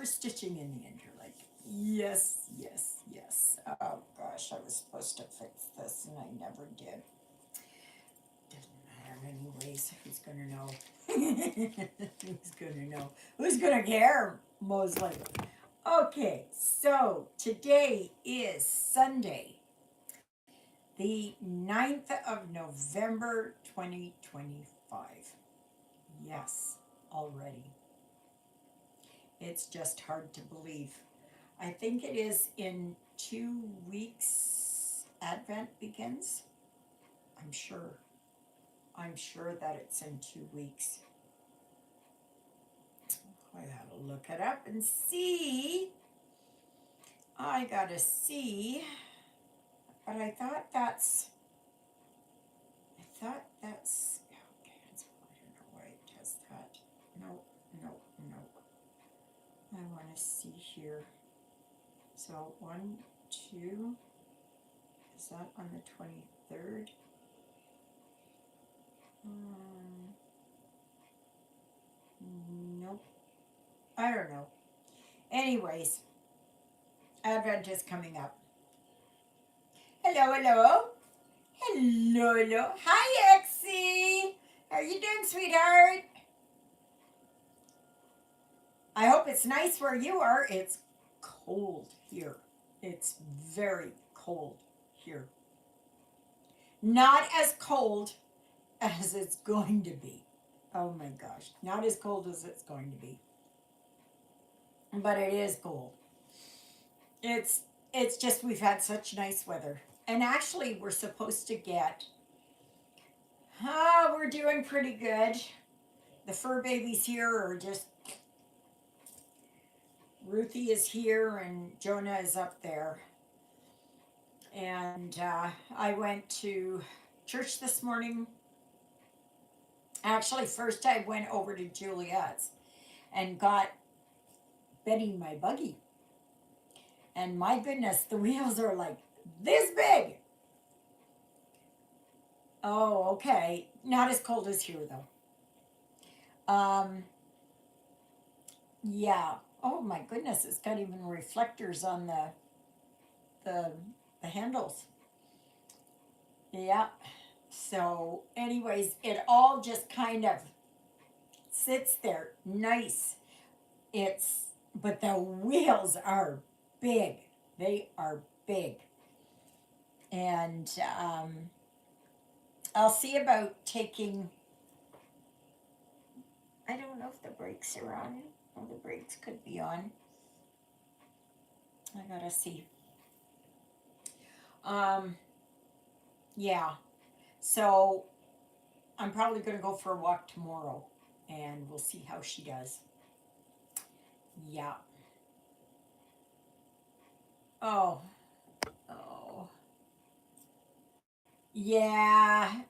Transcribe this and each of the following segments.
for stitching in the Interlake. Yes, yes, yes. Oh gosh, I was supposed to fix this and I never did. Doesn't matter anyways. Who's gonna know? Who's gonna know? Who's gonna care? Most likely. Okay, so today is Sunday, the 9th of November 2025. Yes, already. It's just hard to believe. I think it is in 2 weeks Advent begins. I'm sure. I'm sure that it's in 2 weeks. I gotta look it up and see. I gotta see. But I thought that's. Okay, I don't know why it does that. No, no, no. I want to see here. So 1, 2. Is that on the 23rd? Nope. I don't know. Anyways, Advent is coming up. Hello, hello. Hello, hello. Hi, Exie. How are you doing, sweetheart? I hope it's nice where you are. It's cold here. It's very cold here. Not as cold as it's going to be. Oh my gosh. Not as cold as it's going to be. But it is cold. It's it's just we've had such nice weather. And actually we're supposed to get we're doing pretty good. The fur babies here are just Ruthie is here and Jonah is up there. And I went to church this morning. Actually, first I went over to Juliet's and got Betty my buggy. And my goodness, the wheels are like this big. Oh, okay. Not as cold as here though. Yeah. Oh my goodness, it's got even reflectors on the the handles. Yeah. So, anyways, it all just kind of sits there nice. It's but the wheels are big. They are big. And I'll see about taking. I don't know if the brakes are on. Oh, the brakes could be on. I gotta see. Um, yeah. So I'm probably gonna go for a walk tomorrow, and we'll see how she does. Yeah. Oh. Oh. Yeah.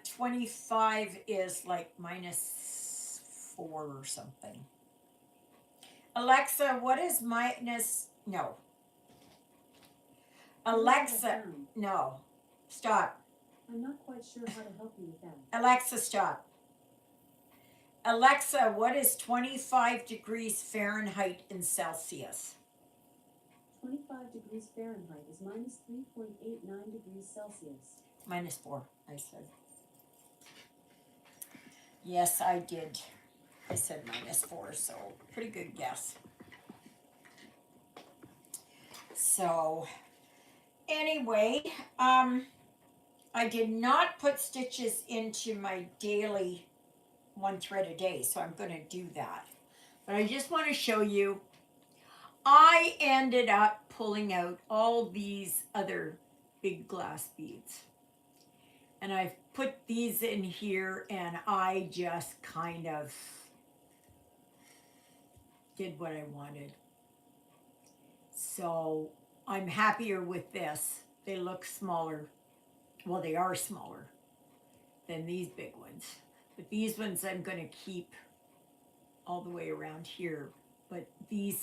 25 is like -4 or something. Alexa, what is minus? No. Alexa, no. Stop. I'm not quite sure how to help you with that. Alexa, stop. Alexa, what is 25 degrees Fahrenheit in Celsius? 25 degrees Fahrenheit is minus 3.89 degrees Celsius. -4, I said. Yes, I did. I said -4, so pretty good guess. So, anyway, I did not put stitches into my daily 1 thread a day, so I'm going to do that. But I just want to show you, I ended up pulling out all these other big glass beads. And I've put these in here and I just kind of did what I wanted. So I'm happier with this. They look smaller. Well, they are smaller than these big ones. But these ones I'm going to keep all the way around here. But these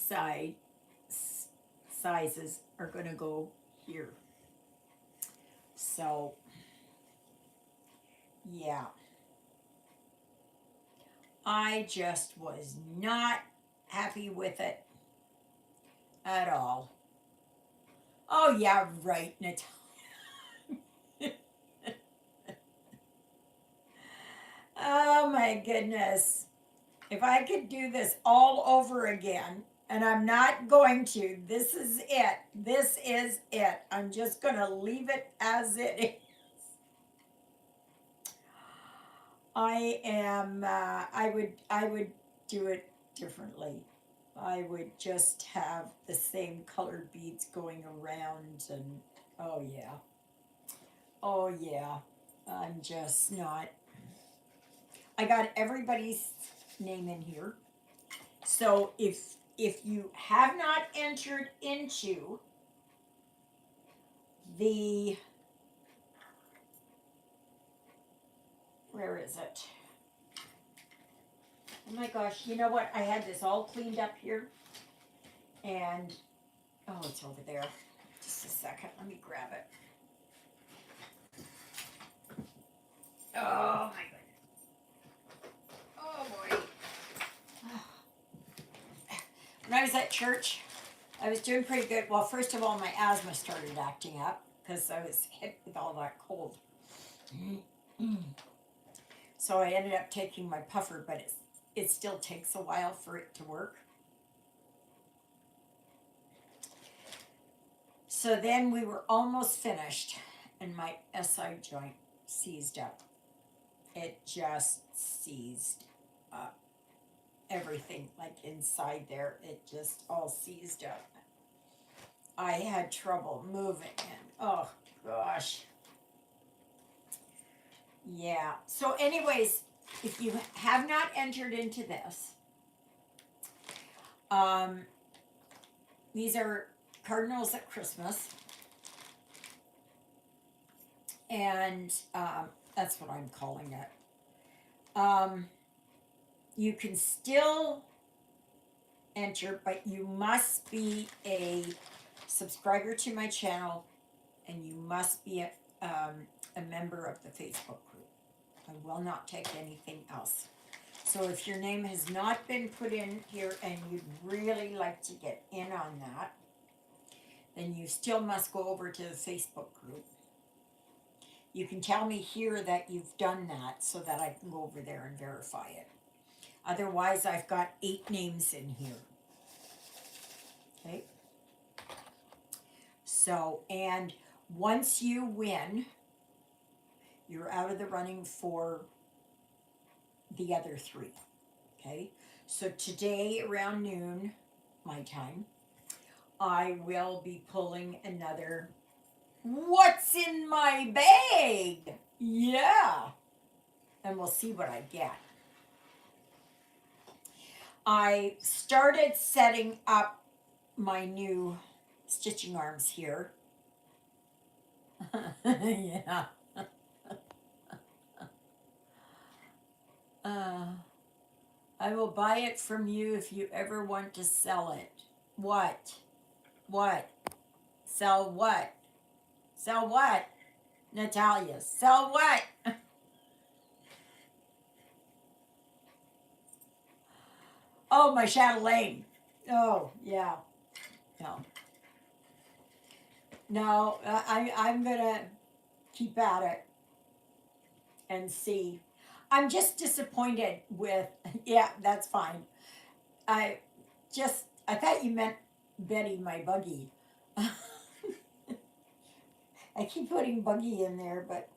sizes are going to go here. So, yeah. I just was not happy with it at all. Oh yeah, right, Natalia. Oh my goodness. If I could do this all over again, and I'm not going to, this is it. This is it. I'm just going to leave it as it is. I would do it differently. I would just have the same colored beads going around and oh yeah. Oh yeah. I'm just not. I got everybody's name in here. So if you have not entered into the, where is it? Oh my gosh, you know what? I had this all cleaned up here and oh, it's over there. Just a second. Let me grab it. Oh my goodness. Oh boy. When I was at church, I was doing pretty good. Well, first of all, my asthma started acting up because I was hit with all that cold. So I ended up taking my puffer, but it still takes a while for it to work. So then we were almost finished, and my SI joint seized up. It just seized up. Everything, like inside there, it just all seized up. I had trouble moving, and oh gosh. Yeah. So, anyways, if you have not entered into this, um, these are cardinals at Christmas, and that's what I'm calling it. You can still enter, but you must be a subscriber to my channel, and you must be a member of the Facebook group. I will not take anything else. So if your name has not been put in here and you'd really like to get in on that, then you still must go over to the Facebook group. You can tell me here that you've done that so that I can go over there and verify it. Otherwise, I've got 8 names in here. Okay? So, and once you win, you're out of the running for the other 3. Okay? So today around noon, my time, I will be pulling another What's in my bag? Yeah. And we'll see what I get. I started setting up my new stitching arms here. Yeah. I will buy it from you if you ever want to sell it. What? What? Sell what? Sell what? Natalia, sell what? Oh, my chatelaine. Oh, yeah. No. No, I'm gonna keep at it and see. I'm just disappointed with, yeah, that's fine. I I thought you meant Betty, my buggy. I keep putting Buggy in there, but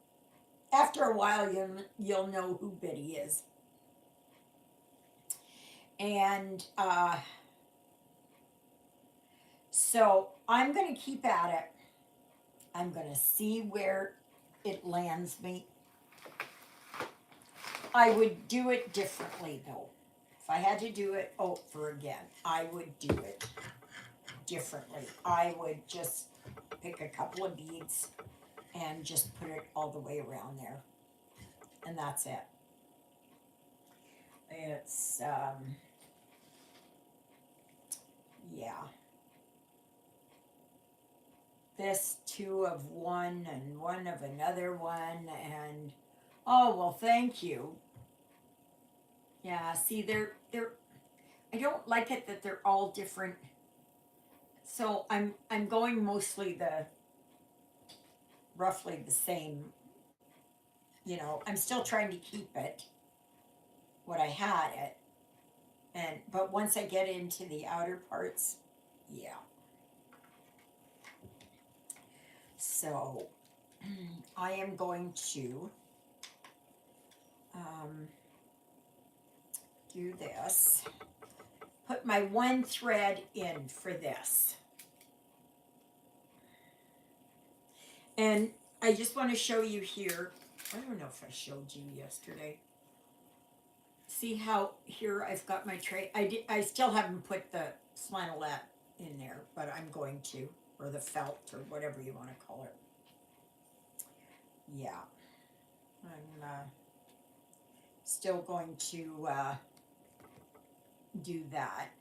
after a while you'll know who Betty is. And so I'm going to keep at it. I'm going to see where it lands me. I would do it differently though. If I had to do it over again, I would do it differently. I would just pick a couple of beads and just put it all the way around there. And that's it. It's, yeah. This 2 of one and 1 of another one, and oh well, thank you. Yeah, see, they're I don't like it that they're all different. So I'm going mostly the roughly the same, you know. I'm still trying to keep it what I had it. And but once I get into the outer parts, yeah. So I am going to um, do this. Put my one thread in for this. And I just want to show you here. I don't know if I showed you yesterday. See how here I've got my tray. I still haven't put the flannelette in there, but I'm going to, or the felt, or whatever you want to call it. Yeah, I'm still going to do that.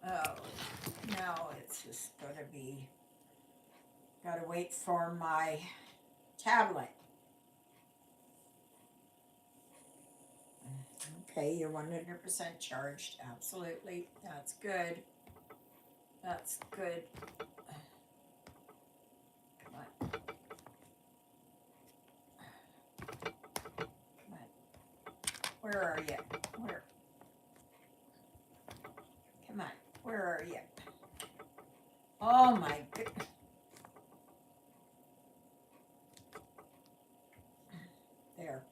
Oh, now it's just gotta wait for my tablet. Okay, you're 100% charged. Absolutely. That's good. That's good. Come on. Come on. Where are you? Where? Come on. Where are you? Oh my goodness. There.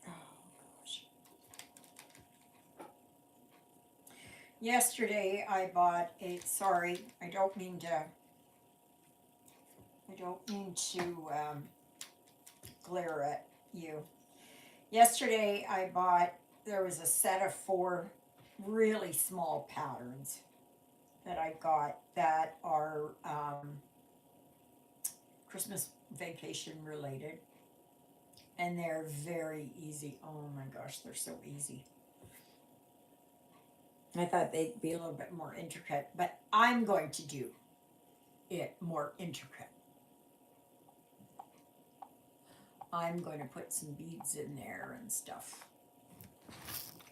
Oh gosh. Yesterday I bought a, sorry, I don't mean to glare at you. Yesterday I bought, there was a set of 4 really small patterns that I got that are Christmas vacation related. And they're very easy. Oh my gosh, they're so easy. I thought they'd be a little bit more intricate, but I'm going to do it more intricate. I'm going to put some beads in there and stuff.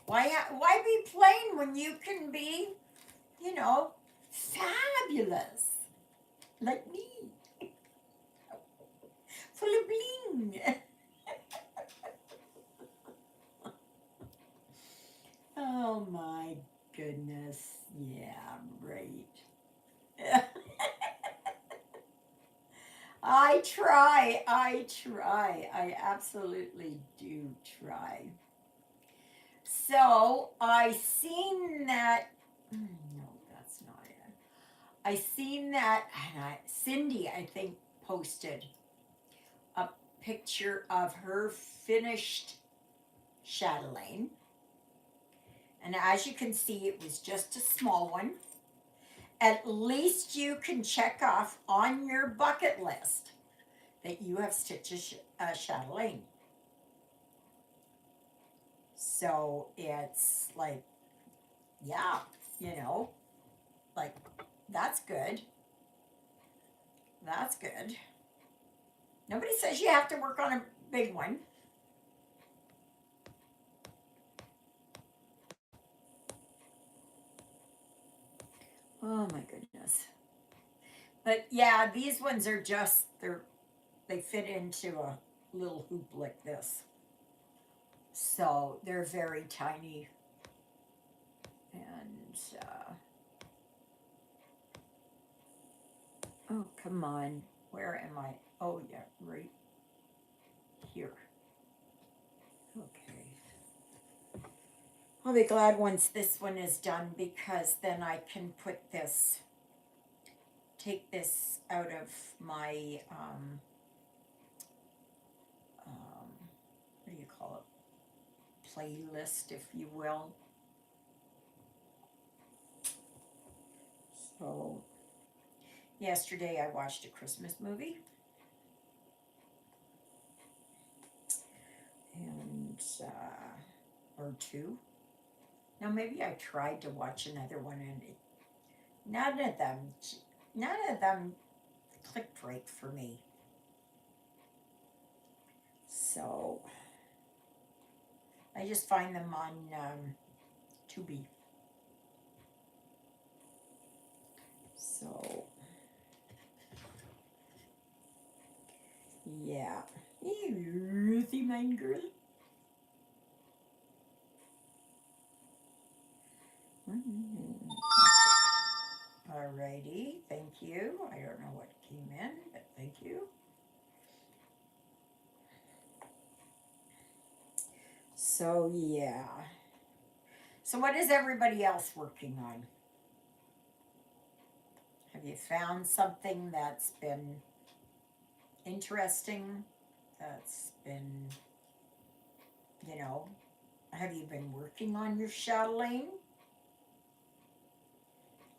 Why be plain when you can be, you know, fabulous like me, full of bling. Oh my goodness. Yeah, right. I try. I absolutely do try. So I seen that. No, that's not it. I seen that, and Cindy, I think, posted a picture of her finished chatelaine. And as you can see, it was just a small one. At least you can check off on your bucket list that you have stitched a chatelaine. So it's like, yeah, you know, like, that's good. That's good. Nobody says you have to work on a big one. Oh my goodness. But yeah, these ones are just, they fit into a little hoop like this. So they're very tiny. And, oh, come on. Where am I? Oh, yeah, right here. Okay. I'll be glad once this one is done, because then I can put this, take this out of my, what do you call it? Playlist, if you will. So, yesterday I watched a Christmas movie. And, or 2. Now maybe I tried to watch another one, and none of them clicked right for me. So I just find them on Tubi. So, yeah. Hey, Ruthie, my girl. Alrighty, thank you. I don't know what came in, but thank you. So, yeah. So, what is everybody else working on? Have you found something that's been interesting? That's been, you know, have you been working on your shadowing?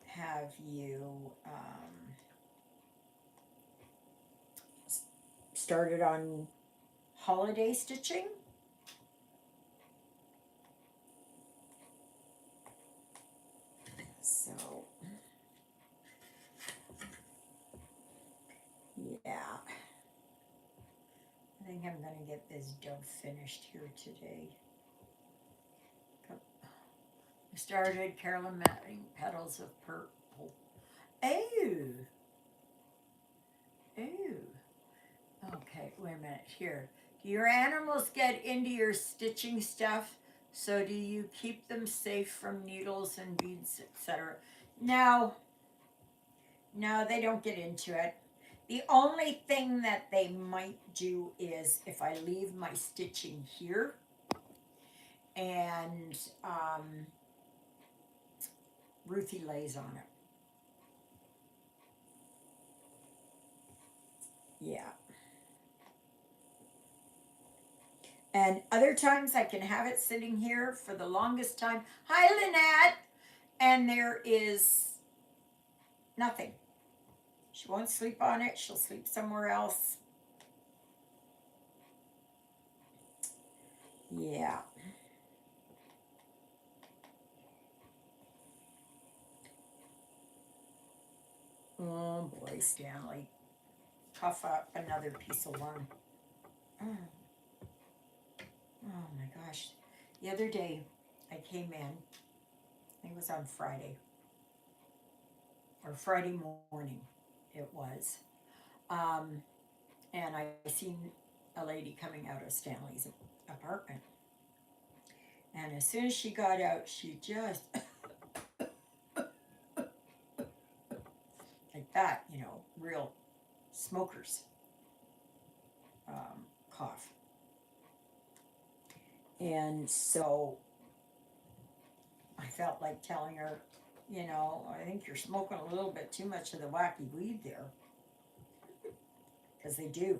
Have you started on holiday stitching? So, yeah. I think I'm going to get this dove finished here today. I started Carolyn Matting Petals of Purple. Oh, oh. Okay, wait a minute. Here. Do your animals get into your stitching stuff? So do you keep them safe from needles and beads, etc.? No, no, they don't get into it. The only thing that they might do is if I leave my stitching here and Ruthie lays on it. Yeah. And other times I can have it sitting here for the longest time. Hi, Lynette. And there is nothing. She won't sleep on it. She'll sleep somewhere else. Yeah. Oh boy, Stanley. Cough up another piece of worm. Mm. Oh my gosh. The other day I came in, I think it was on Friday, or Friday morning it was. Um, and I seen a lady coming out of Stanley's apartment. And as soon as she got out, she just like that, real smoker's cough. And so I felt like telling her, I think you're smoking a little bit too much of the wacky weed there. Because they do.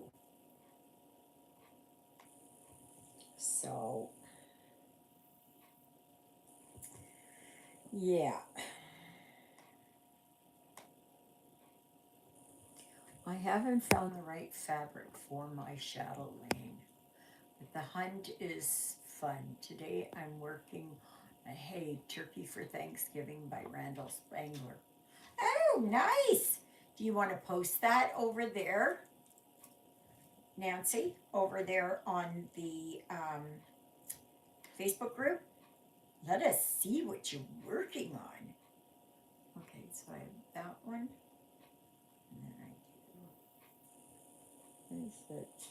So, yeah. I haven't found the right fabric for my chatelaine. But the hunt is fun. Today I'm working a Hey Turkey for Thanksgiving by Randall Spangler. Oh, nice! Do you want to post that over there, Nancy? Over there on the Facebook group? Let us see what you're working on. Okay, so I have that one. And then I do. Is it?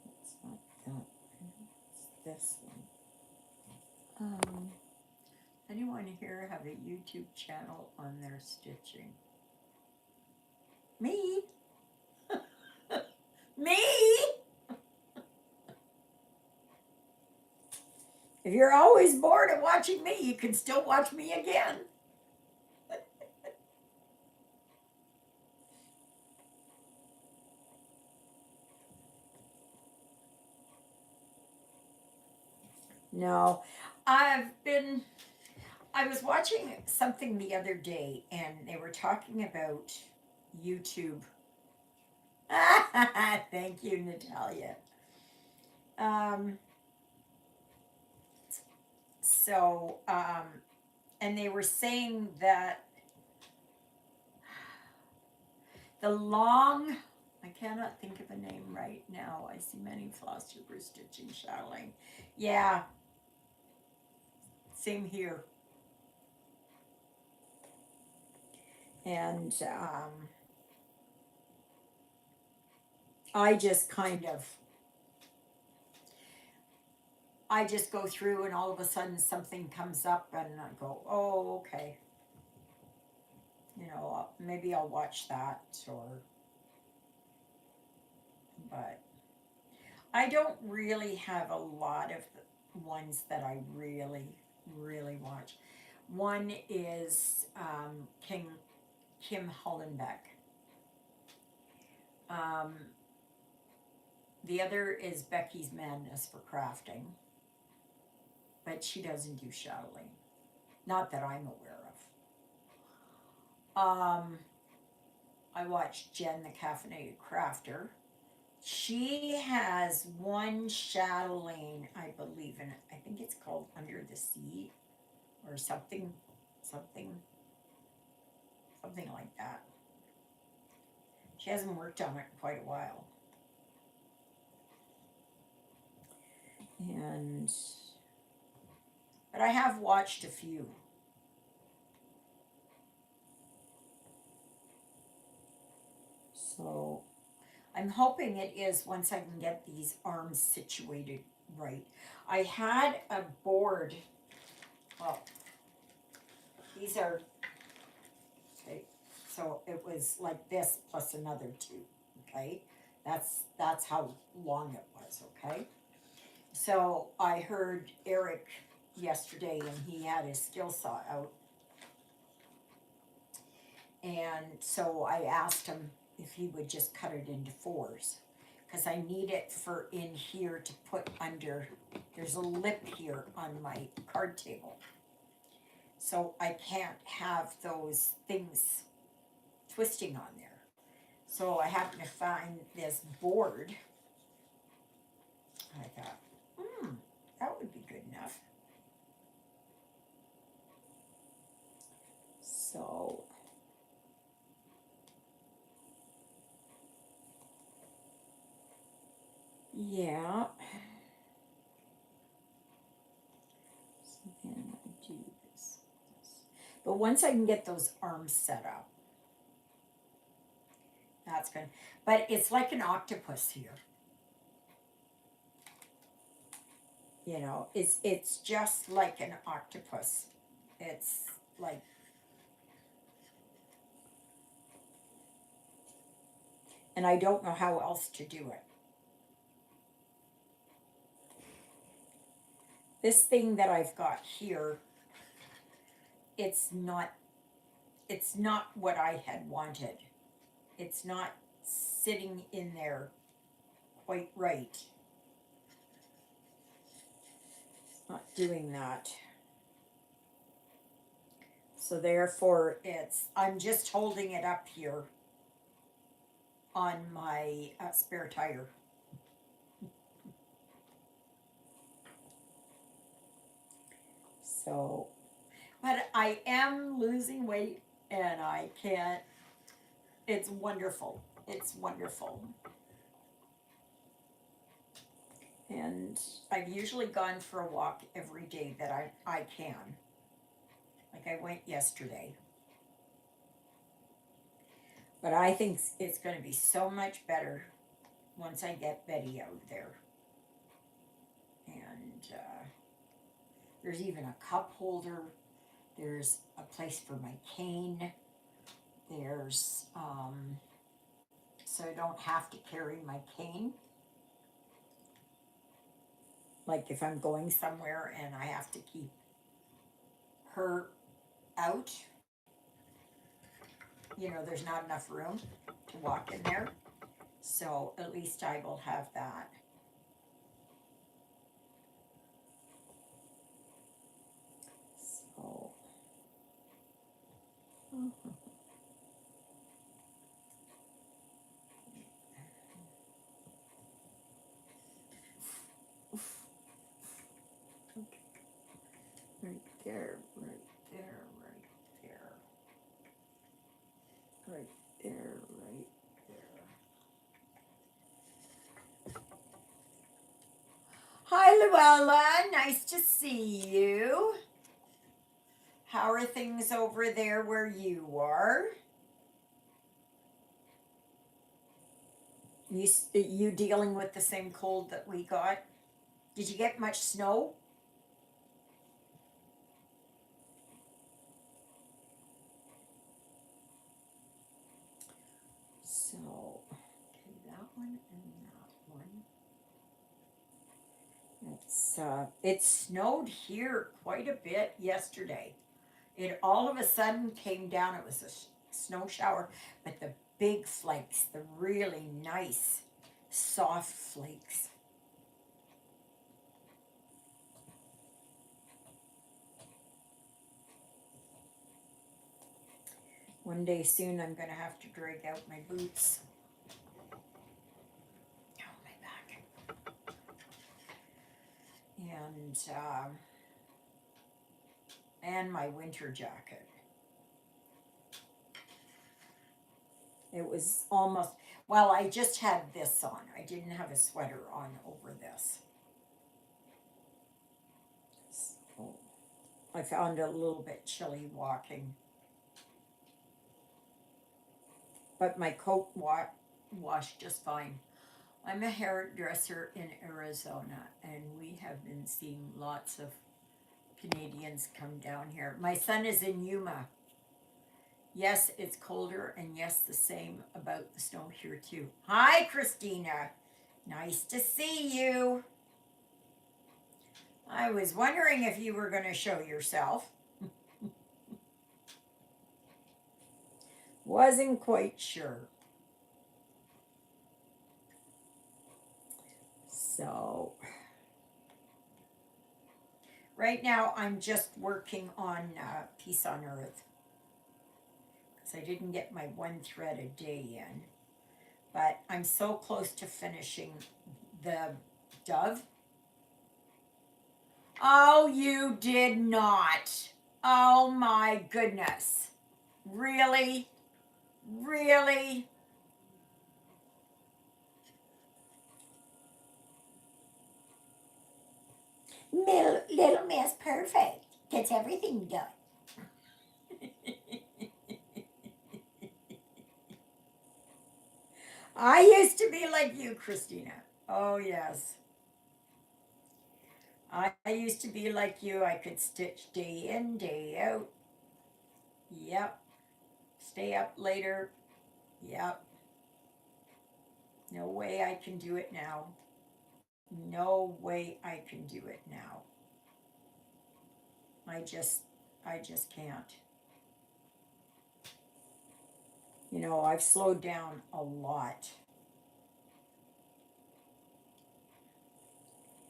It's not that one. It's this one. Anyone here have a YouTube channel on their stitching? Me? Me? If you're always bored of watching me, you can still watch me again. No, I was watching something the other day and they were talking about YouTube. Thank you, Natalia. Um, and they were saying that the long I cannot think of a name right now. I see many floss super stitching chatelaine. Yeah, same here. And I just kind of, I just go through and all of a sudden something comes up and I go, oh, okay. You know, maybe I'll watch that or, but I don't really have a lot of ones that I really, really watch. One is Kim Hollenbeck. Um, the other is Becky's Madness for Crafting, but she doesn't do shadowing. Not that I'm aware of. I watched Jen the Caffeinated Crafter. She has one chatelaine, I believe, in it. I think it's called Under the Sea or something, something like that. She hasn't worked on it in quite a while. And, but I have watched a few. So I'm hoping it is once I can get these arms situated right. I had a board, well, these are, okay, so it was like this plus another two, okay? That's how long it was, okay? So I heard Eric yesterday and he had his skill saw out. And so I asked him if he would just cut it into fours. Because I need it for in here to put under, there's a lip here on my card table. So I can't have those things twisting on there. So I happened to find this board. I thought, that would be good enough. So yeah. So then I do this. But once I can get those arms set up, that's good. But it's like an octopus here. You know, it's just like an octopus. It's like, and I don't know how else to do it. This thing that I've got here, it's not what I had wanted. It's not sitting in there quite right. It's not doing that. So therefore I'm just holding it up here on my spare tire. So, but I am losing weight and I can't, it's wonderful. It's wonderful. And I've usually gone for a walk every day that I can. Like I went yesterday. But I think it's going to be so much better once I get Betty out there. And there's even a cup holder. There's a place for my cane. There's, so I don't have to carry my cane. Like if I'm going somewhere and I have to keep her out, you know, there's not enough room to walk in there. So at least I will have that. So, right there, right there, right there, right there, right there. Luella, nice to see you. How are things over there where you are? You dealing with the same cold that we got? Did you get much snow? So, okay, that one and that one. It snowed here quite a bit yesterday. It all of a sudden came down. It was a snow shower, but the big flakes, the really nice, soft flakes. One day soon, I'm going to have to drag out my boots. Oh, my back. And my winter jacket. It was almost, well, I just had this on. I didn't have a sweater on over this. So I found it a little bit chilly walking. But my coat washed just fine. I'm a hairdresser in Arizona, and we have been seeing lots of Canadians come down here. My son is in Yuma. Yes, it's colder, and yes, the same about the snow here too. Hi, Christina. Nice to see you. I was wondering if you were going to show yourself. Wasn't quite sure. So, right now I'm just working on Peace on Earth. Because I didn't get my one thread a day in. But I'm so close to finishing the Dove. Oh, you did not. Oh my goodness. Really? Really? Little Miss Perfect gets everything done. I used to be like you, Christina. Oh, yes. I used to be like you. I could stitch day in, day out. Yep. Stay up later. Yep. No way I can do it now. No way I can do it now. I just can't. You know, I've slowed down a lot.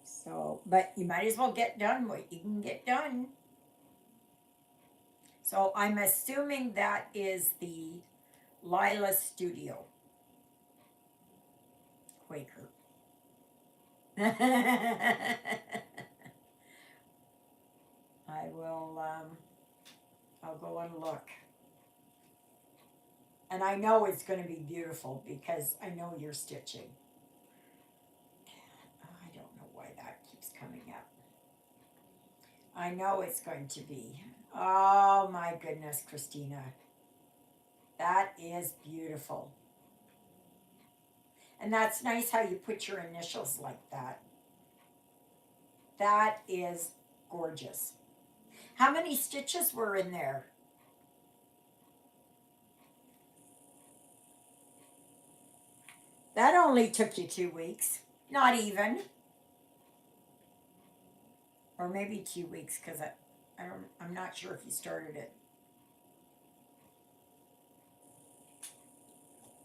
So, but you might as well get done what you can get done. So I'm assuming that is the Lila Studio. Quaker. I will, I'll go and look. And I know it's going to be beautiful because I know you're stitching. I don't know why that keeps coming up. I know it's going to be. Oh my goodness, Christina. That is beautiful. And that's nice how you put your initials like that. That is gorgeous. How many stitches were in there? That only took you 2 weeks. Not even. Or maybe 2 weeks because I'm not sure if you started it.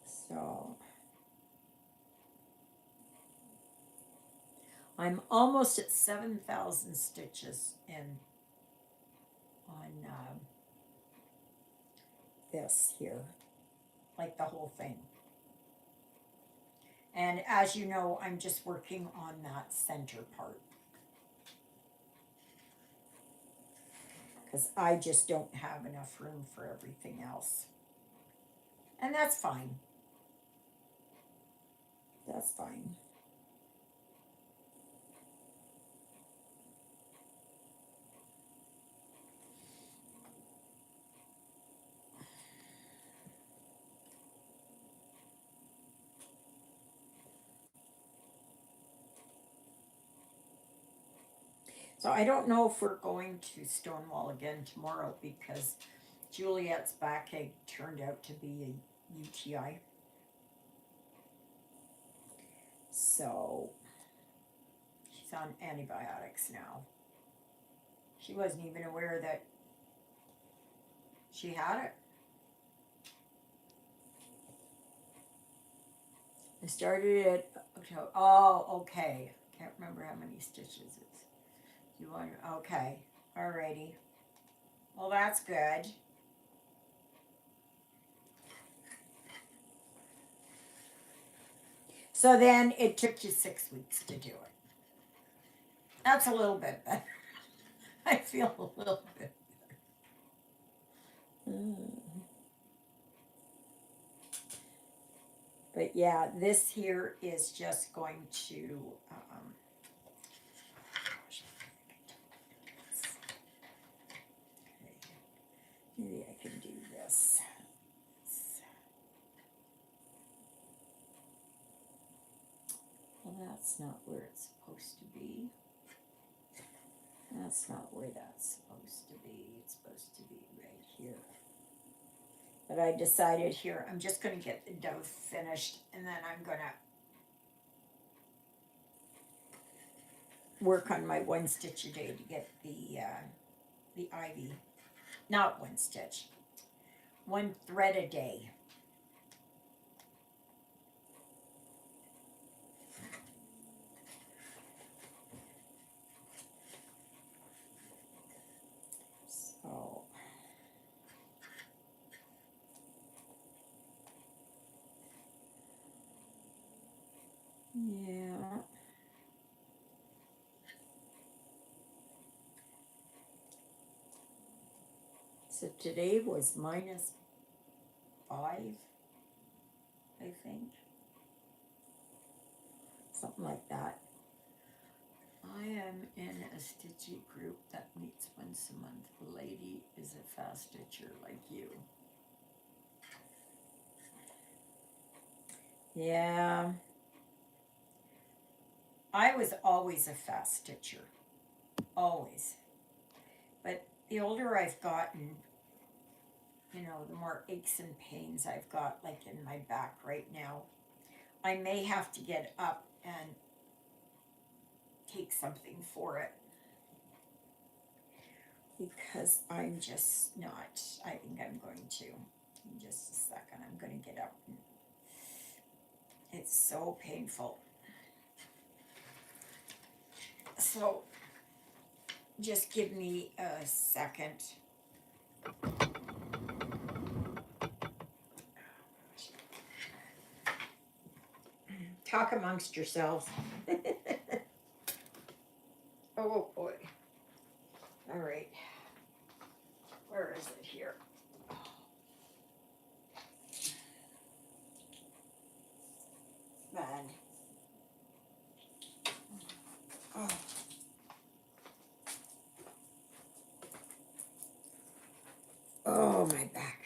So I'm almost at 7,000 stitches in on this here, like the whole thing. And as you know, I'm just working on that center part. Because I just don't have enough room for everything else. And that's fine. That's fine. So I don't know if we're going to Stonewall again tomorrow because Juliet's backache turned out to be a UTI. So she's on antibiotics now. She wasn't even aware that she had it. I started it. Oh, okay. Can't remember how many stitches it's. You want? Okay. Alrighty. Well, that's good. So then it took you 6 weeks to do it. That's a little bit better. I feel a little bit better. But yeah, this here is just going to. Maybe I can do this. Well, that's not where it's supposed to be. That's not where that's supposed to be. It's supposed to be right here. But I decided here, I'm just going to get the dove finished, and then I'm going to work on my one stitch a day to get the ivy. Not one stitch, one thread a day. So yeah. So today was -5, I think. Something like that. I am in a stitchy group that meets once a month. The lady is a fast stitcher like you. Yeah. I was always a fast stitcher. Always. But the older I've gotten, the more aches and pains I've got, like in my back right now. I may have to get up and take something for it because I'm just not. I think I'm going to. In just a second, I'm going to get up. It's so painful. So just give me a second. Talk amongst yourselves. Oh boy. All right. Where is it here? Man. Oh. Oh, my back.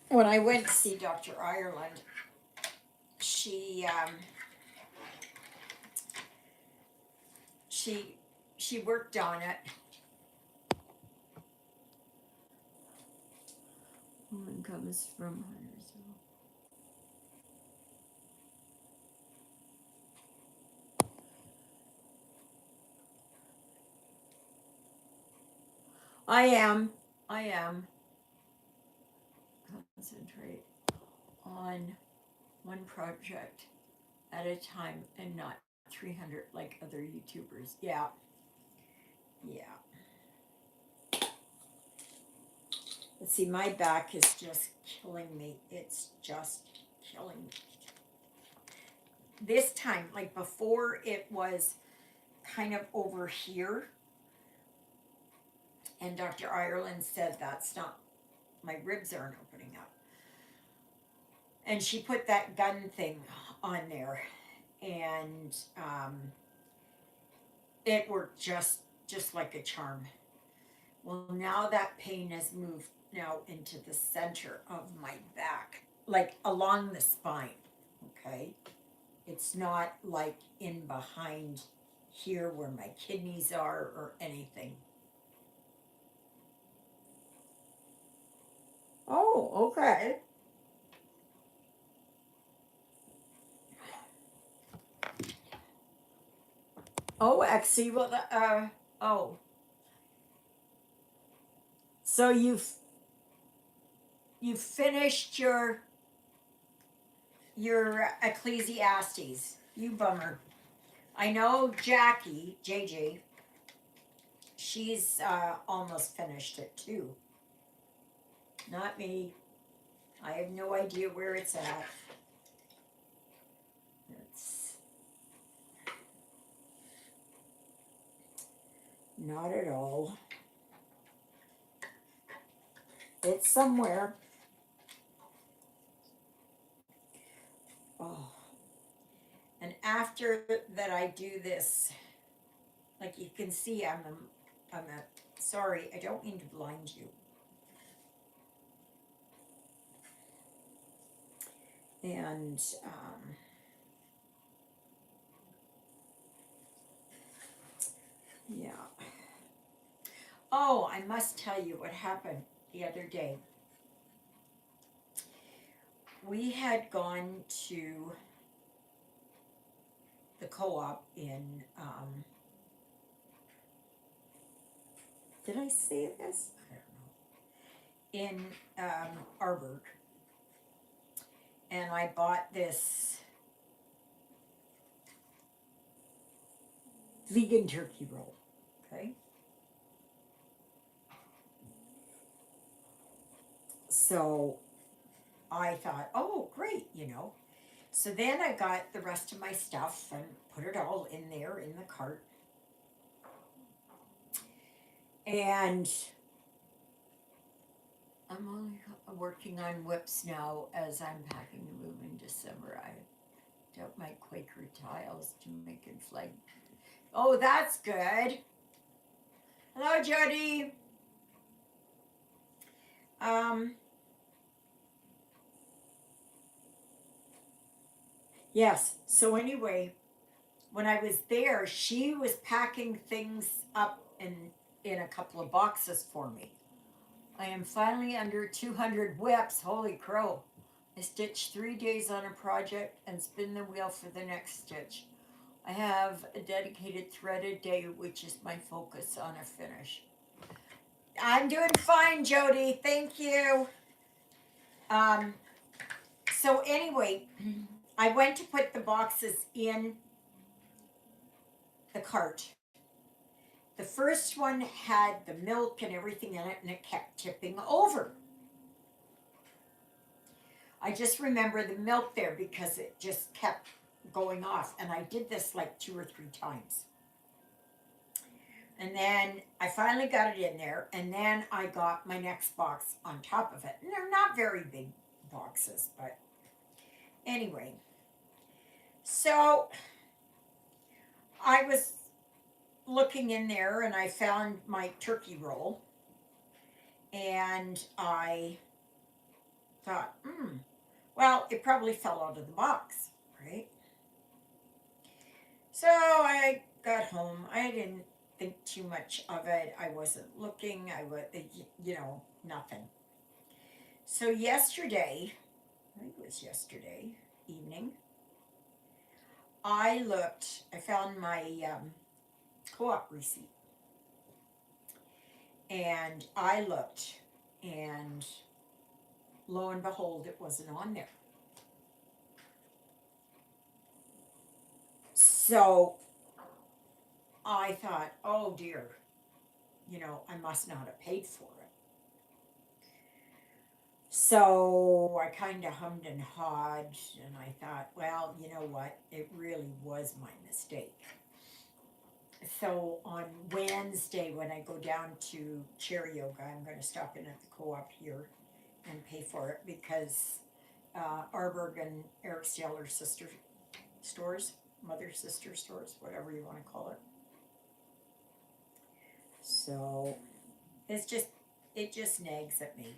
When I went to see Dr. Ireland, she she worked on it. Woman comes from Huntersville. I am. Concentrate on one project at a time and not 300 like other YouTubers. Yeah. Yeah. But see, my back is just killing me. It's just killing me. This time, like before, it was kind of over here. And Dr. Ireland said that's not, my ribs aren't opening up. And she put that gun thing on there. And it worked just like a charm. Well, now that pain has moved now into the center of my back, like along the spine. Okay. It's not like in behind here where my kidneys are or anything. Oh, okay. Oh, Exie, well, oh, so you've finished your Ecclesiastes. You bummer. I know Jackie, JJ, she's almost finished it too. Not me. I have no idea where it's at. It's not at all. It's somewhere. Oh. And after that I do this, like you can see sorry, I don't mean to blind you. And yeah. Oh, I must tell you what happened the other day. We had gone to the co-op in, did I say this? I don't know. In Arburg. And I bought this vegan turkey roll. Okay. So I thought, oh, great, you know. So then I got the rest of my stuff and put it all in there in the cart. And I'm only working on whips now as I'm packing to move in December. I doubt my Quaker tiles to make it flag. Oh, that's good. Hello, Jody. Yes. So anyway, when I was there, she was packing things up in a couple of boxes for me. I am finally under 200 whips. Holy crow. I stitched 3 days on a project and spin the wheel for the next stitch. I have a dedicated threaded day, which is my focus on a finish. I'm doing fine, Jody. Thank you. So anyway, I went to put the boxes in the cart. The first one had the milk and everything in it, and it kept tipping over. I just remember the milk there because it just kept going off, and I did this like 2 or 3 times. And then I finally got it in there, and then I got my next box on top of it. And they're not very big boxes, but anyway. So I was looking in there and I found my turkey roll, and I thought, well, it probably fell out of the box, right? So I got home. I didn't think too much of it. I wasn't looking. I was, nothing. So yesterday, I think it was yesterday evening, I found my co-op receipt. And I looked, and lo and behold, it wasn't on there. So I thought, oh dear, I must not have paid for it. So I kind of hummed and hawed, and I thought, well, you know what? It really was my mistake. So on Wednesday, when I go down to chair yoga, I'm going to stop in at the co-op here and pay for it because Arburg and Ericsdale are sister stores, mother sister stores, whatever you want to call it. So it just nags at me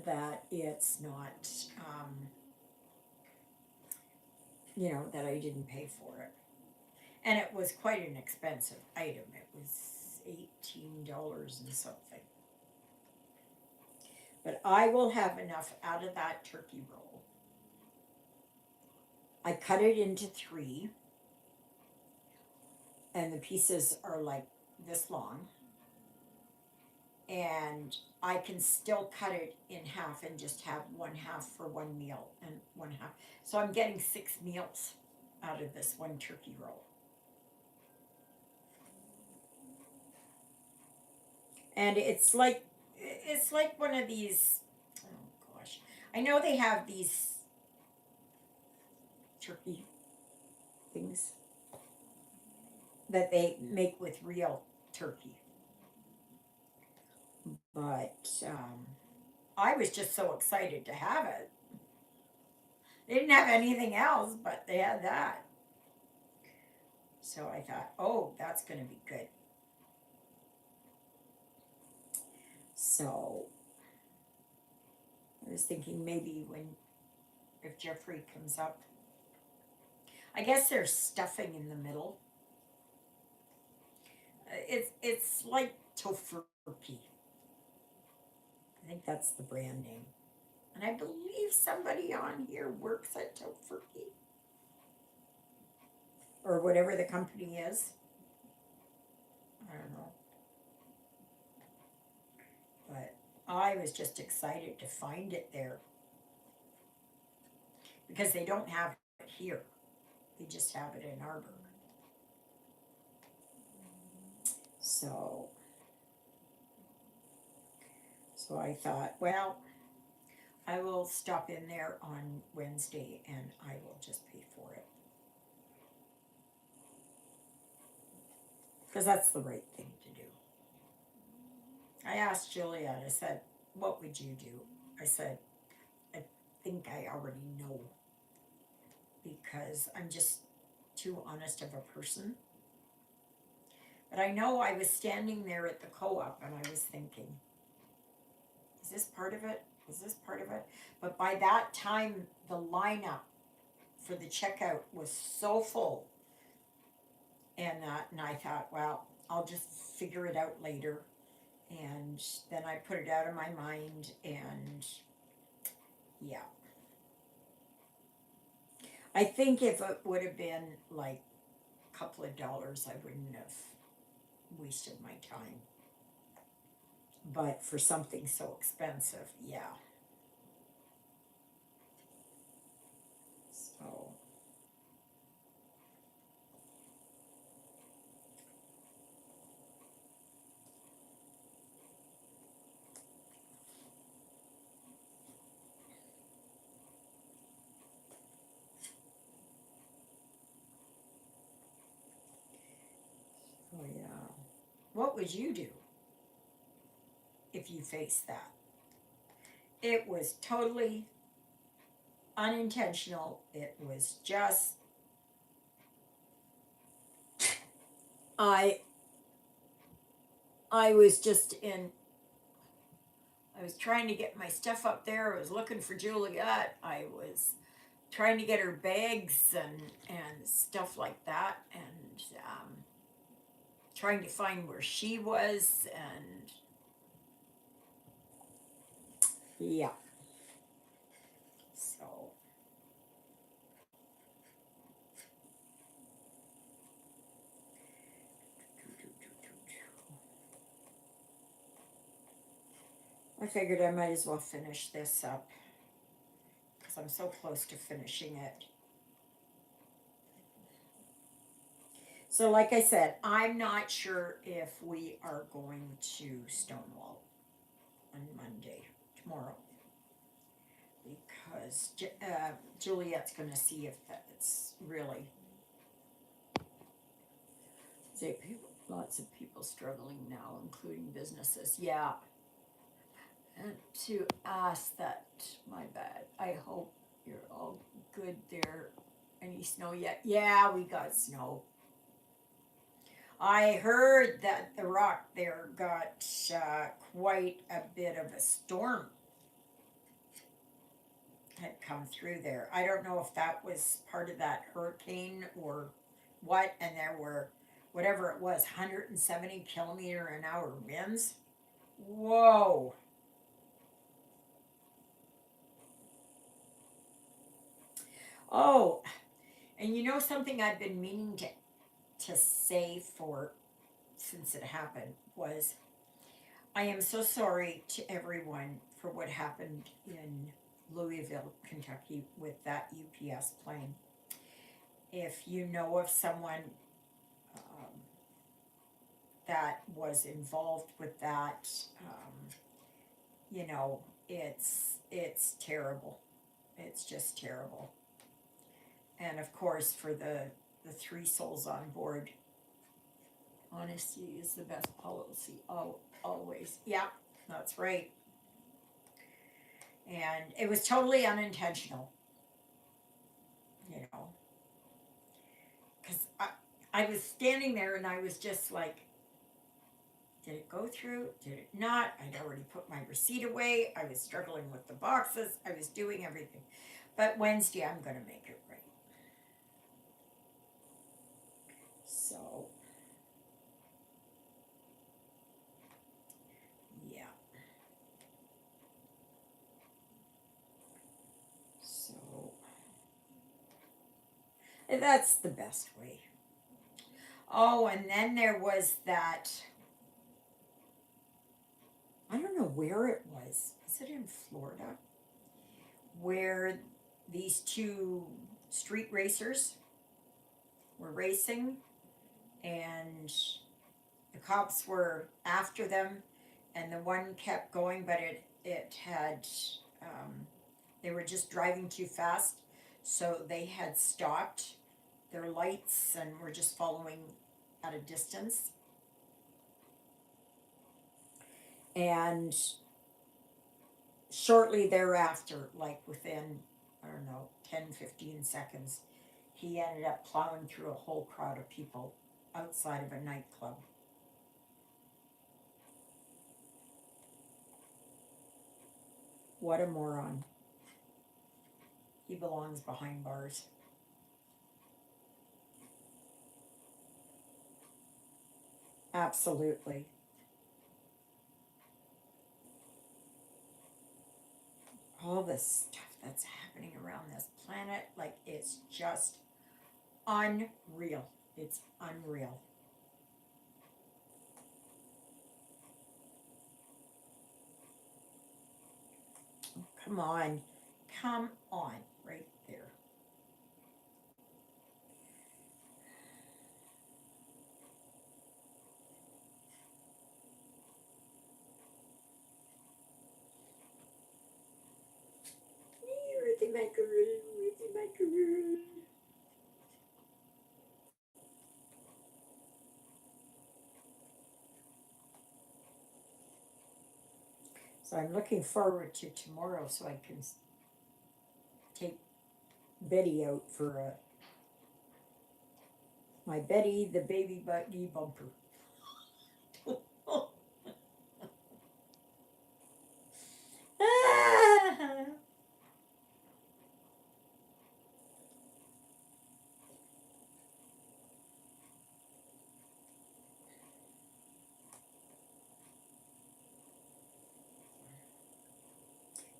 that it's not you know, that I didn't pay for it. And it was quite an expensive item. It was $18 and something. But I will have enough out of that turkey roll. I cut it into three, and the pieces are like this long. And I can still cut it in half and just have one half for one meal and one half. So I'm getting 6 meals out of this one turkey roll. And it's like one of these, oh gosh. I know they have these turkey things that they make with real turkey. But I was just so excited to have it. They didn't have anything else, but they had that. So I thought, oh, that's going to be good. So I was thinking maybe if Jeffrey comes up, I guess there's stuffing in the middle. It's like tofurkey. I think that's the brand name. And I believe somebody on here works at Tofurkey or whatever the company is. I don't know. But I was just excited to find it there because they don't have it here. They just have it in Arbor. So I thought, well, I will stop in there on Wednesday and I will just pay for it. Because that's the right thing to do. I asked Juliet, I said, what would you do? I said, I think I already know because I'm just too honest of a person. But I know I was standing there at the co-op and I was thinking, is this part of it? Is this part of it? But by that time, the lineup for the checkout was so full. And I thought, well, I'll just figure it out later. And then I put it out of my mind and yeah. I think if it would have been like a couple of dollars, I wouldn't have wasted my time. But for something so expensive, yeah. So oh yeah. What would you do if you faced that? It was totally unintentional. It was just I I was just in I was trying to get my stuff up there. I was looking for Juliet. I was trying to get her bags and stuff like that and trying to find where she was and yeah. So I figured I might as well finish this up because I'm so close to finishing it. So, like I said, I'm not sure if we are going to Stonewall on Monday, tomorrow, because Juliet's going to see if that's really. Lots of people struggling now, including businesses. Yeah. And to ask that, my bad. I hope you're all good there. Any snow yet? Yeah, we got snow. I heard that the rock there got quite a bit of a storm. had come through there. I don't know if that was part of that hurricane or what, and there were, whatever it was, 170 km/h winds. Whoa. Oh, and you know something I've been meaning to say for since it happened was I am so sorry to everyone for what happened in Louisville, Kentucky with that UPS plane. If you know of someone um, that was involved with that, you know, it's terrible. It's just terrible. And of course, for the three souls on board, honesty is the best policy. Always. Yeah, that's right. And it was totally unintentional, you know, because I was standing there and I was just like, did it go through? Did it not? I'd already put my receipt away. I was struggling with the boxes. I was doing everything. But Wednesday, I'm going to make it right. So, yeah. So, that's the best way. Oh, and then there was that, I don't know where it was. Was it in Florida? Where these two street racers were racing and the cops were after them and the one kept going, but it had, um, they were just driving too fast, so they had stopped their lights and were just following at a distance. And shortly thereafter, like within, I don't know, 10, 15 seconds, he ended up plowing through a whole crowd of people outside of a nightclub. What a moron. He belongs behind bars. Absolutely. All this stuff that's happening around this planet, like, it's just unreal. It's unreal. Come on. Come on. Right there. Ruthie Macaroon, Ruthie Macaroon. So I'm looking forward to tomorrow so I can take Betty out for my Betty the baby buggy bumper.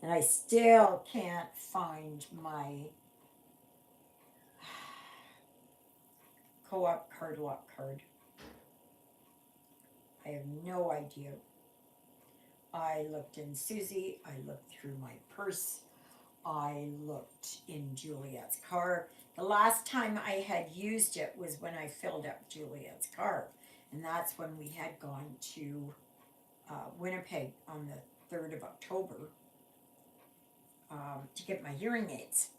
And I still can't find my co-op card lock card. I have no idea. I looked in Susie, I looked through my purse, I looked in Juliet's car. The last time I had used it was when I filled up Juliet's car. And that's when we had gone to Winnipeg on the 3rd of October to get my hearing aids.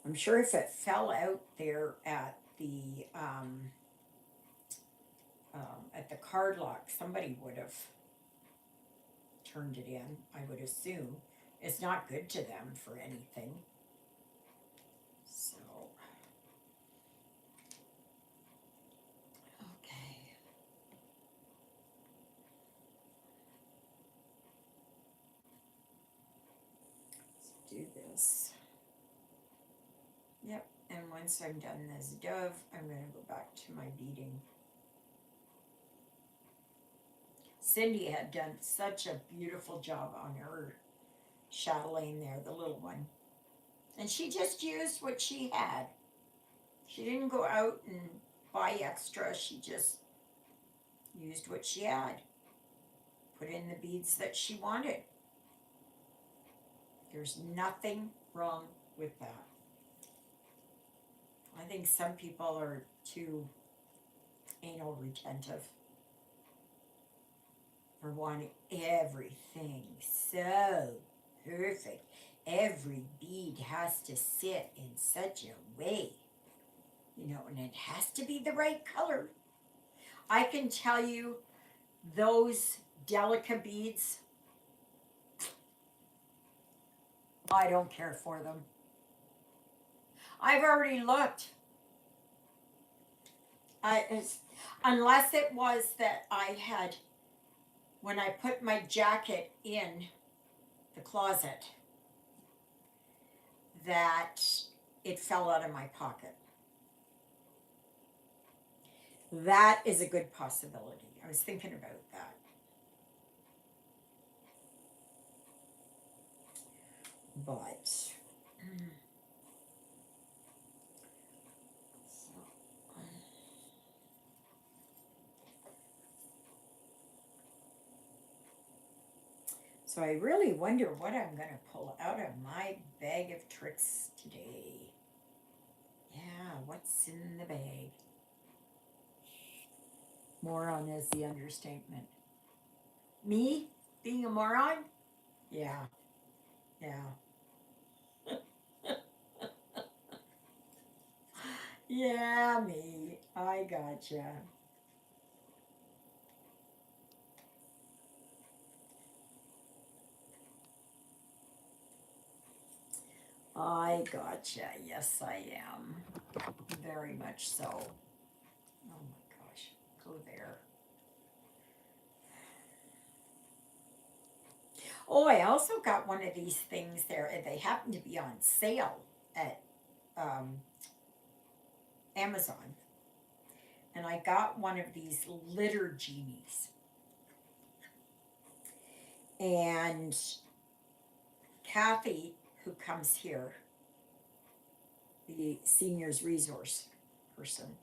I'm sure if it fell out there at the card lock, somebody would have turned it in, I would assume. It's not good to them for anything. So, okay. this. Yep, and once I'm done this dove, I'm going to go back to my beading. Cindy had done such a beautiful job on her chatelaine there, the little one. And she just used what she had. She didn't go out and buy extra. She just used what she had. Put in the beads that she wanted. There's nothing wrong with that. I think some people are too anal retentive for wanting everything so perfect. Every bead has to sit in such a way, you know, and it has to be the right color. I can tell you those delicate beads, I don't care for them. I've already looked. Unless it was that I had, when I put my jacket in the closet, that it fell out of my pocket. That is a good possibility. I was thinking about that. But so I really wonder what I'm going to pull out of my bag of tricks today. Yeah, what's in the bag? Moron is the understatement. Me being a moron? Yeah. Yeah, me. I gotcha. I gotcha. Yes, I am. Very much so. Oh my gosh. Go there. Oh, I also got one of these things there, and they happen to be on sale at Amazon. And I got one of these litter genies. And Kathy, who comes here, the seniors resource person,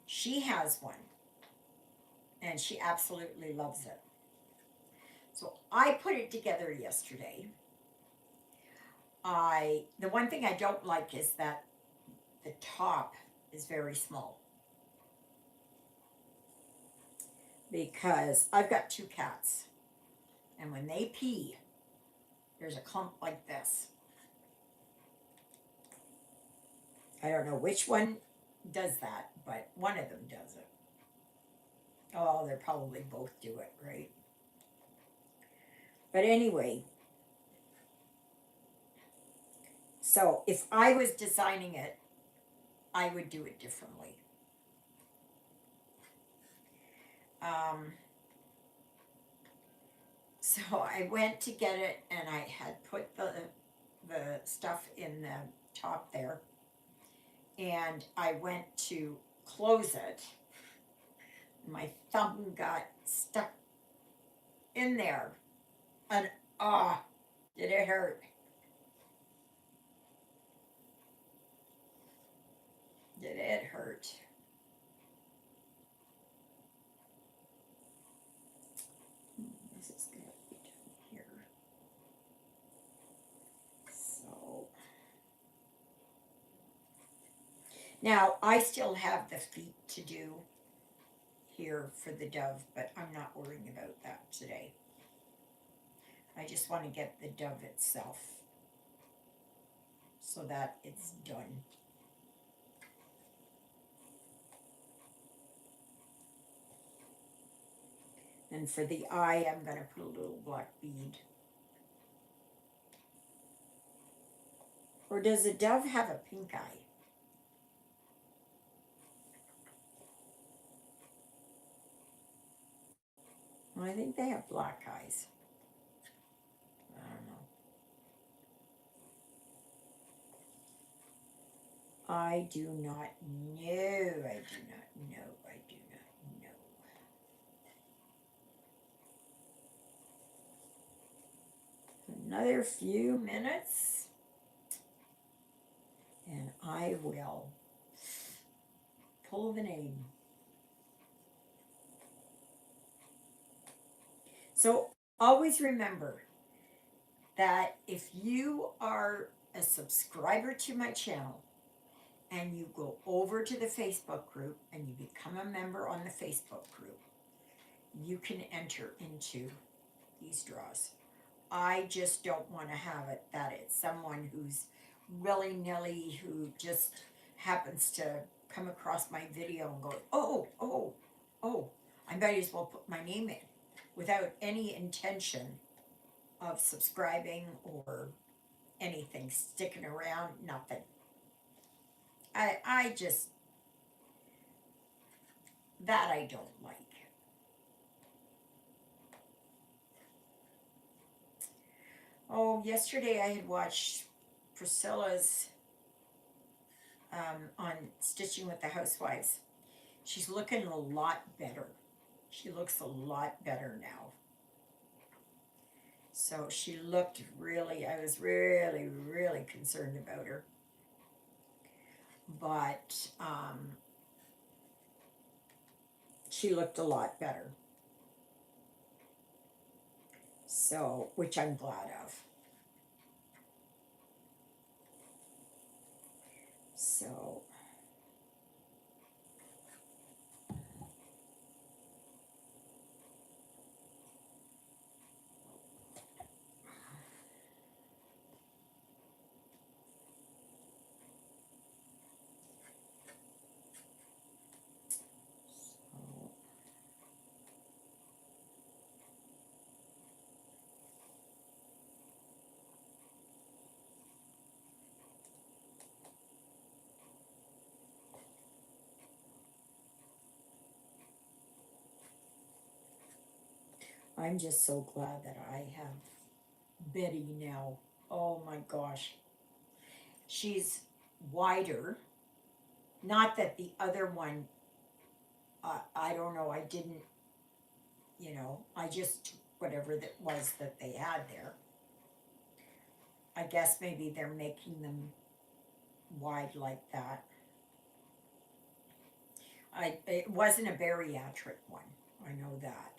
she has one. And she absolutely loves it. So I put it together yesterday. The one thing I don't like is that the top is very small. Because I've got 2 cats. And when they pee, there's a clump like this. I don't know which one does that, but one of them does it. Oh, they probably both do it, right? But anyway, so if I was designing it, I would do it differently. So I went to get it, and I had put the stuff in the top there, and I went to close it. My thumb got stuck in there, and did it hurt? Did it hurt? This is gonna be down here. So now I still have the feet to do here for the dove, but I'm not worrying about that today. I just want to get the dove itself so that it's done. And for the eye, I'm going to put a little black bead. Or does a dove have a pink eye? Well, I think they have black eyes. I don't know. I do not know. I do not know. I do not know. Another few minutes, and I will pull the name. So always remember that if you are a subscriber to my channel and you go over to the Facebook group and you become a member on the Facebook group, you can enter into these draws. I just don't want to have it that it's someone who's willy-nilly who just happens to come across my video and go, oh, I might as well put my name in without any intention of subscribing or anything, sticking around, nothing. I just, that I don't like. Oh, yesterday I had watched Priscilla's on Stitching with the Housewives. She's looking a lot better. She looks a lot better now. So she looked really, I was really, really concerned about her. But she looked a lot better. So, which I'm glad of. So, I'm just so glad that I have Betty now. Oh my gosh. She's wider. Not that the other one, I don't know, I didn't, I just took whatever that was that they had there. I guess maybe they're making them wide like that. It wasn't a bariatric one, I know that.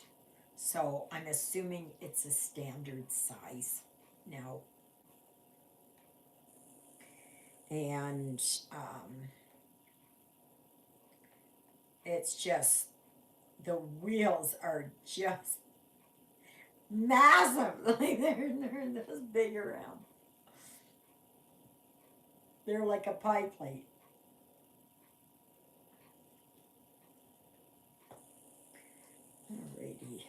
So I'm assuming it's a standard size now. And it's just, the wheels are just massive. Like they're this big around. They're like a pie plate. Alrighty.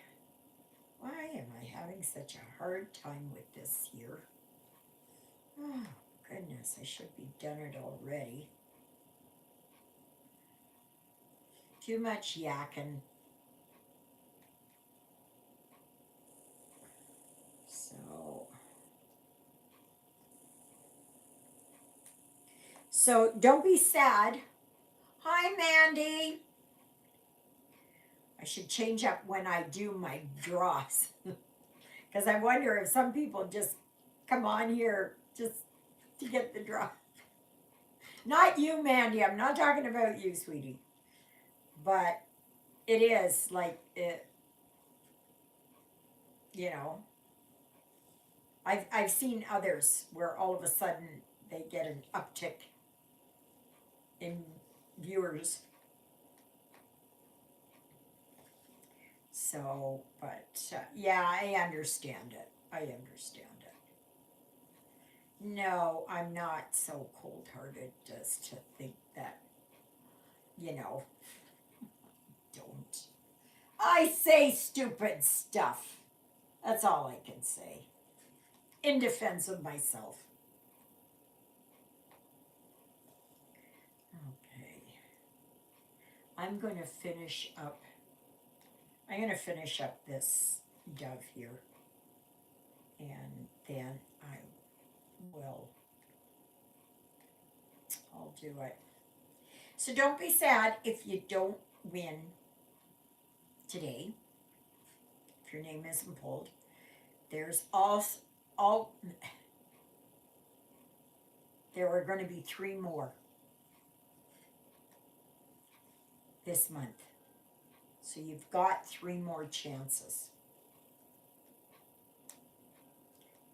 Why am I having such a hard time with this here? Oh, goodness, I should be done it already. Too much yakking. So don't be sad. Hi, Mandy. I should change up when I do my draws. Because I wonder if some people just come on here just to get the draw. Not you, Mandy. I'm not talking about you, sweetie. But it is like it, you know. I've seen others where all of a sudden they get an uptick in viewers. So, but yeah, I understand it. I understand it. No, I'm not so cold-hearted as to think that, don't. I say stupid stuff. That's all I can say. In defense of myself. Okay. I'm going to finish up this dove here. And then I'll do it. So don't be sad if you don't win today, if your name isn't pulled. There's all there are going to be 3 more this month. So you've got 3 more chances.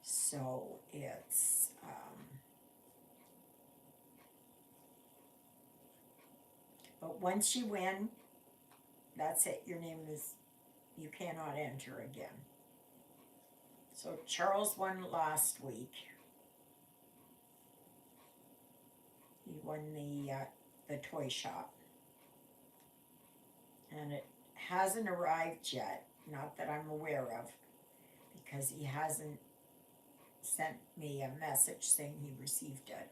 So it's but once you win, that's it. Your name is, you cannot enter again. So Charles won last week. He won the toy shop, and it hasn't arrived yet. Not that I'm aware of, because he hasn't sent me a message saying he received it.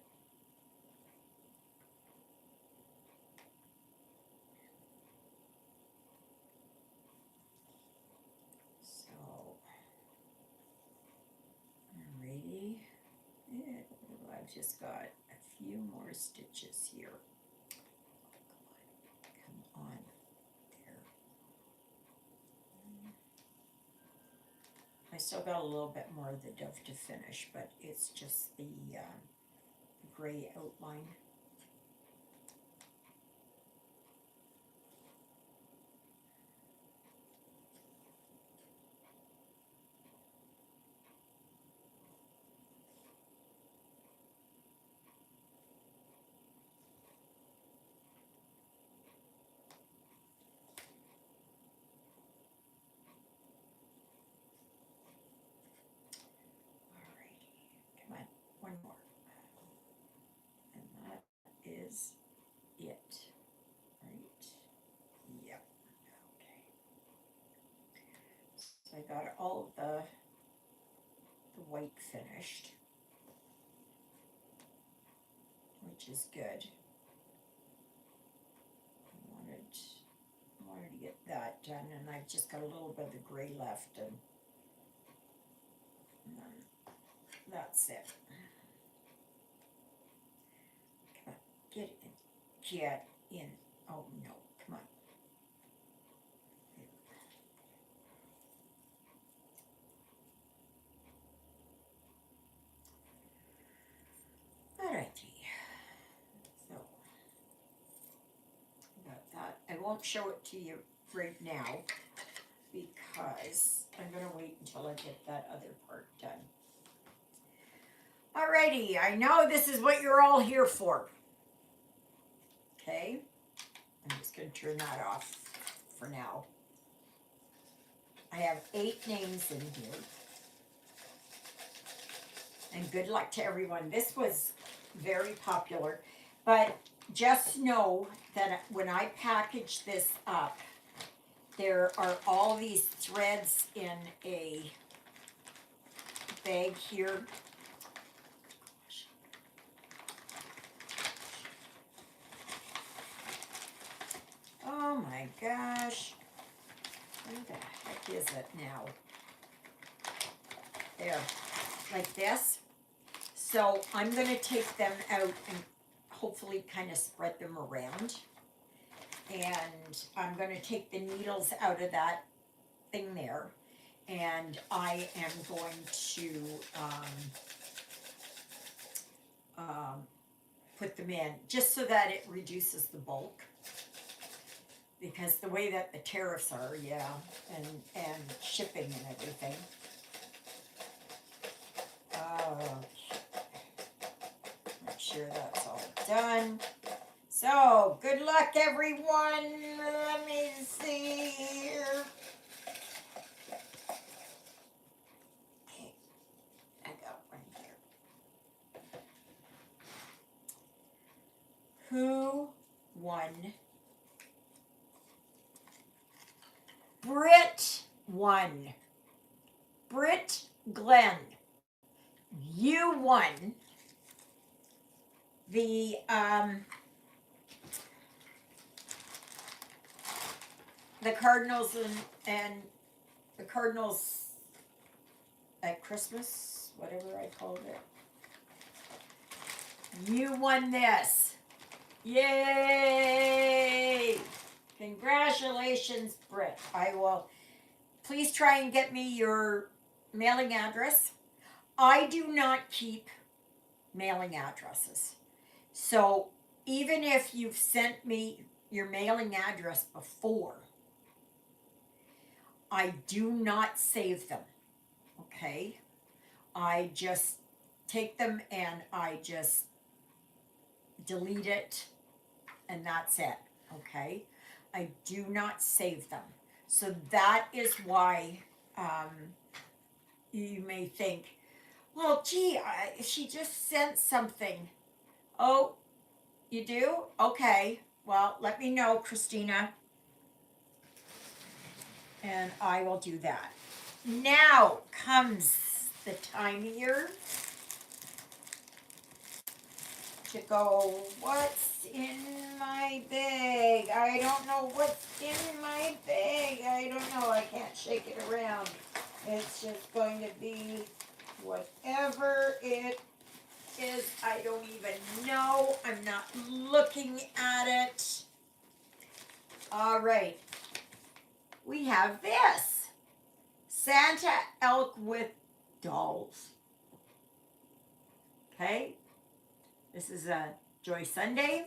So, alrighty. Yeah, I've just got a few more stitches here. Come on, there. I still got a little bit more of the dove to finish, but it's just the gray outline. One more. And that is it. Right? Yep. Okay. So I got all of the white finished, which is good. I wanted to get that done, and I've just got a little bit of the gray left, and then that's it. Come on, get in. Get in. Oh no, come on. Alrighty. So, got that. I won't show it to you right now because I'm going to wait until I get that other part done. Alrighty, I know this is what you're all here for. Okay, I'm just going to turn that off for now. I have 8 names in here. And good luck to everyone. This was very popular, but just know that when I package this up, there are all these threads in a bag here. Oh my gosh. Where the heck is it now? There, like this. So I'm going to take them out and hopefully kind of spread them around. And I'm going to take the needles out of that thing there. And I am going to put them in just so that it reduces the bulk. Because the way that the tariffs are, yeah, and shipping and everything. Make sure that's all done. So, good luck, everyone. Let me see here. Okay, I got one here. Who won? Britt won. Britt Glenn, you won the Cardinals and the Cardinals at Christmas, whatever I called it. You won this. Yay! Congratulations, Britt. I will, please try and get me your mailing address. I do not keep mailing addresses. So even if you've sent me your mailing address before, I do not save them. Okay? I just take them and I just delete it, and that's it. Okay? I do not save them. So that is why you may think, well, gee, she just sent something. Oh, you do? Okay. Well, let me know, Christina, and I will do that. Now comes the time of year to go, what's in my bag? I don't know what's in my bag. I don't know. I can't shake it around. It's just going to be whatever it is. I don't even know. I'm not looking at it. All right. We have this Santa elk with dolls. Okay. This is a Joy Sunday.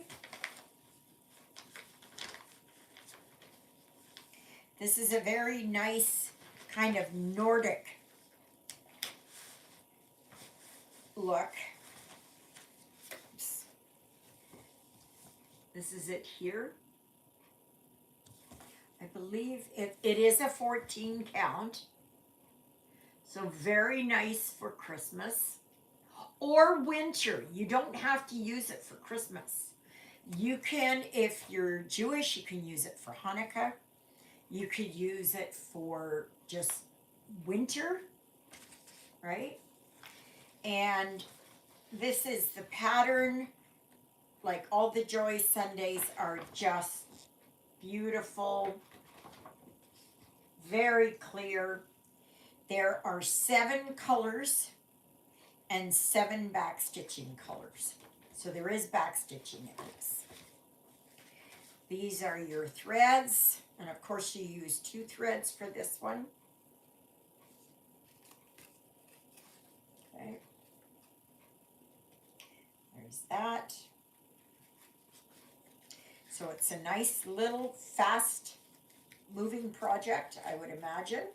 This is a very nice kind of Nordic look. Oops. This is it here. I believe it is a 14 count. So very nice for Christmas or winter. You don't have to use it for Christmas. You can, if you're Jewish, you can use it for Hanukkah. You could use it for just winter, right? And this is the pattern. Like all the Joy Sundays are just beautiful, very clear. There are 7 colors and 7 backstitching colors. So there is backstitching in this. These are your threads, and of course you use 2 threads for this one. Okay. There's that. So it's a nice little fast moving project, I would imagine.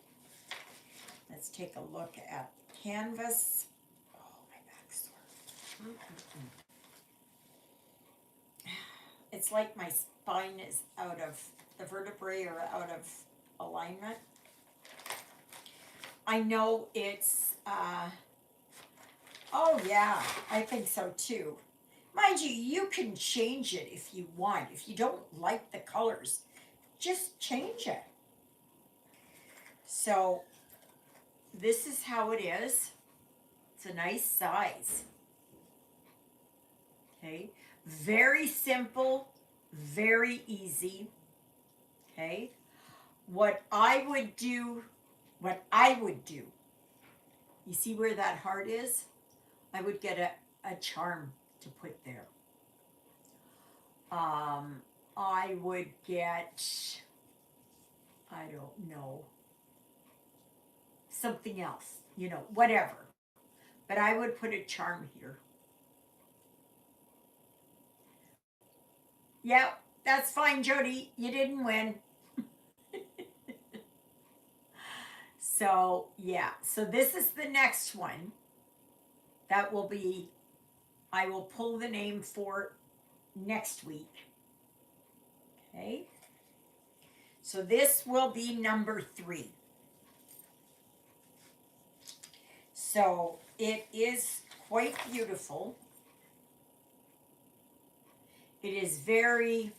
Let's take a look at the canvas. Oh, my back's sore. It's like my spine is out of, the vertebrae are out of alignment. I know it's, oh yeah, I think so too. Mind you, you can change it if you want. If you don't like the colors, just change it. So this is how it is. It's a nice size. Okay, very simple, very easy. Okay, what I would do, you see where that heart is? I would get a charm to put there. I would get, I don't know, something else, whatever. But I would put a charm here. Yeah, that's fine, Jody. You didn't win. So, yeah. So this is the next one. That will be, I will pull the name for next week. Okay. So this will be number 3. So it is quite beautiful. It is very,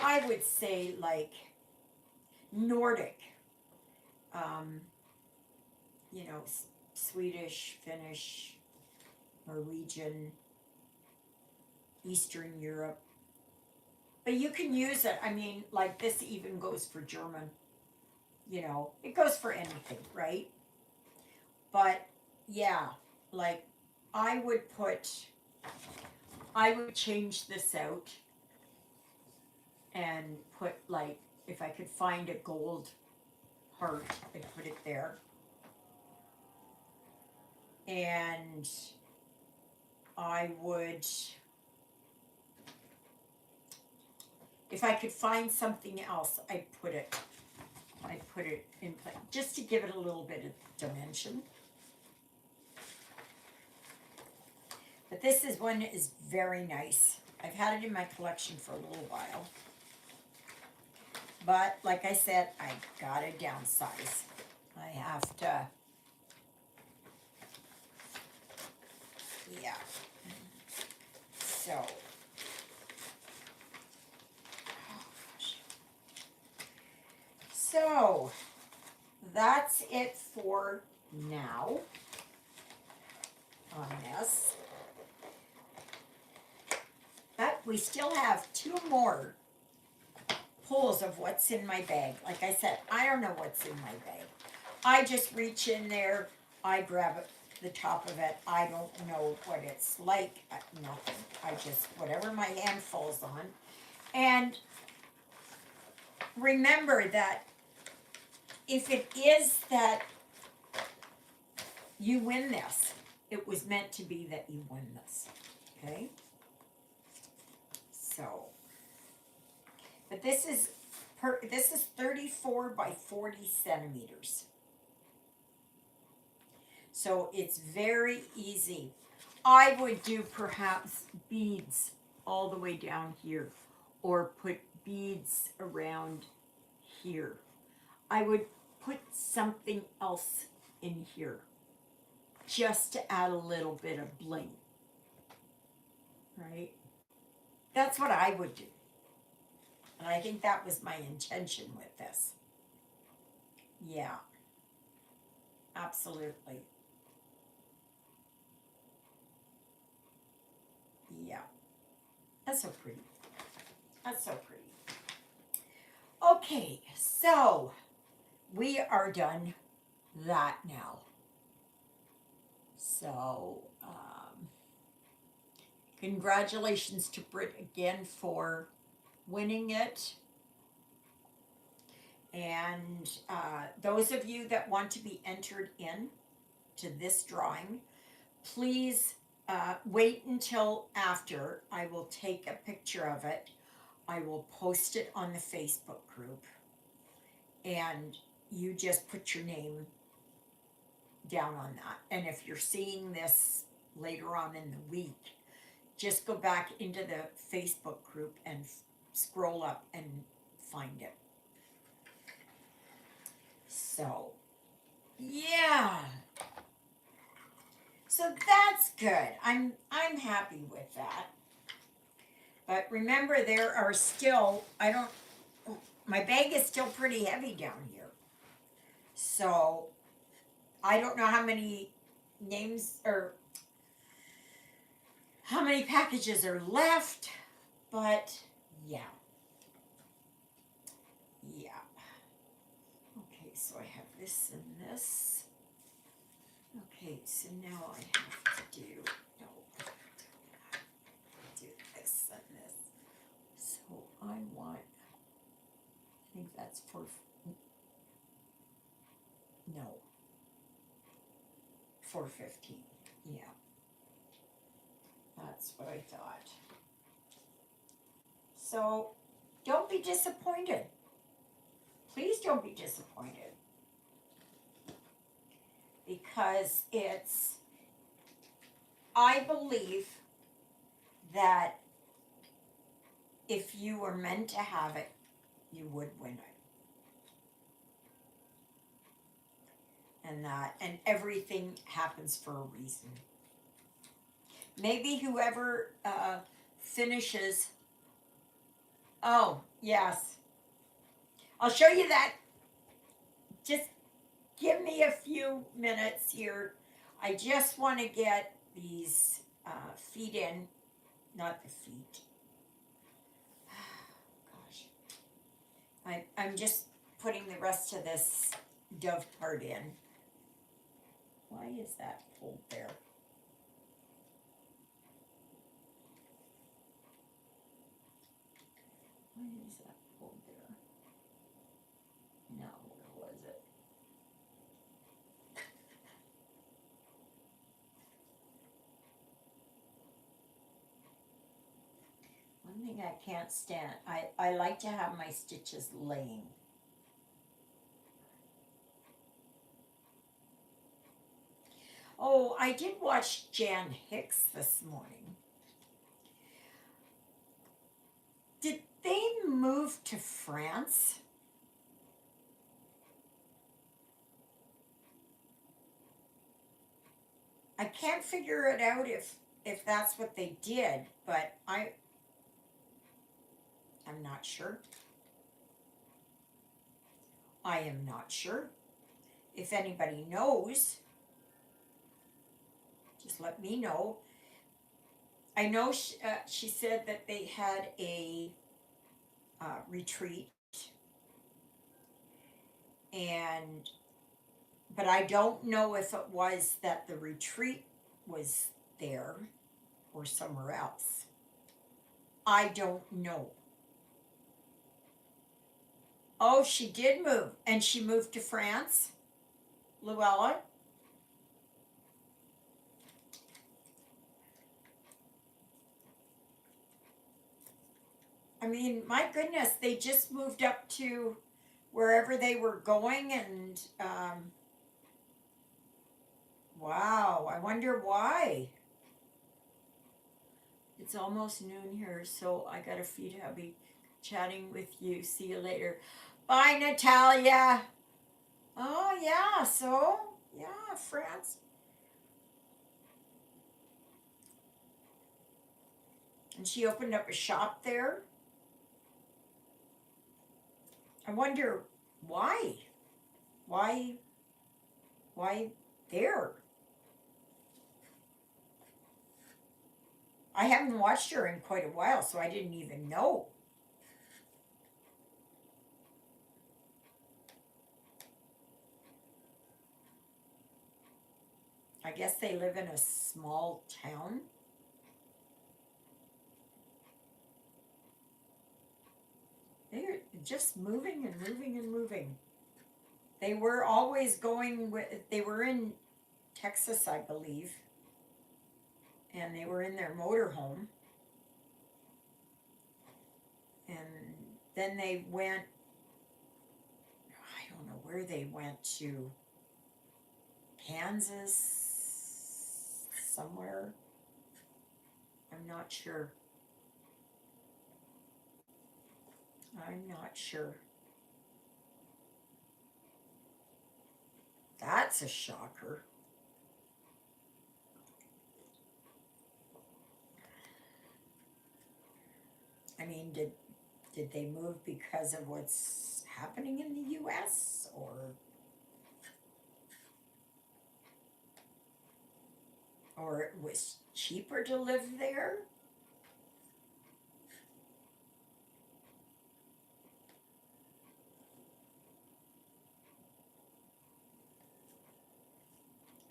I would say, like Nordic. Swedish, Finnish, Norwegian, Eastern Europe. But you can use it. I mean, like this even goes for German. It goes for anything, right? But yeah, like I would put I would change this out and put like, if I could find a gold heart, I'd put it there. And I would, if I could find something else, I'd put it in place, just to give it a little bit of dimension. But this is one that is very nice. I've had it in my collection for a little while. But like I said, I gotta downsize. I have to, yeah. So, oh gosh. So, that's it for now on this. But we still have 2 more pulls of what's in my bag. Like I said, I don't know what's in my bag. I just reach in there, I grab it, the top of it. I don't know what it's like, nothing. I just, whatever my hand falls on. And remember that if it is that you win this, it was meant to be that you win this, okay? So, but this is 34 by 40 centimeters. So it's very easy. I would do perhaps beads all the way down here, or put beads around here. I would put something else in here just to add a little bit of bling, right? That's what I would do. And I think that was my intention with this. Yeah, absolutely. Yeah, that's so pretty. That's so pretty. Okay, so we are done that now. So, congratulations to Britt again for winning it. And those of you that want to be entered in to this drawing, please wait until after. I will take a picture of it. I will post it on the Facebook group. And you just put your name down on that. And if you're seeing this later on in the week, just go back into the Facebook group and scroll up and find it. So, yeah. So that's good. I'm happy with that. But remember, there are still, my bag is still pretty heavy down here. So, I don't know how many names or how many packages are left, but yeah. Yeah. Okay, so I have this and this. Okay, so now I have to do this and this. So I want, I think that's for, no, 415, yeah. That's what I thought. So don't be disappointed. Please don't be disappointed. Because I believe that if you were meant to have it, you would win it. And everything happens for a reason. Maybe whoever finishes, oh, yes. I'll show you that. Just give me a few minutes here. I just want to get these feet in, not the feet. Gosh. I'm just putting the rest of this dove part in. Why is that pulled there? Why is that pulled there? No, where was it? One thing I can't stand, I like to have my stitches laying. Oh, I did watch Jan Hicks this morning. Did they move to France? I can't figure it out if that's what they did, but I'm not sure. I am not sure. If anybody knows, just let me know. I know she said that they had a retreat, and but I don't know if it was that the retreat was there or somewhere else. I don't know. Oh, she did move, and she moved to France, Luella. I mean, my goodness, they just moved up to wherever they were going, and wow, I wonder why. It's almost noon here, so I gotta feed hubby. Chatting with you. See you later. Bye, Natalia. Oh, yeah, so, yeah, France. And she opened up a shop there. I wonder why. Why? Why there? I haven't watched her in quite a while, so I didn't even know. I guess they live in a small town. They're just moving and moving and moving. They were always going with, they were in Texas, I believe, and they were in their motorhome. And then they went, I don't know where they went to, Kansas, somewhere. I'm not sure. I'm not sure. That's a shocker. I mean, did they move because of what's happening in the US, or it was cheaper to live there?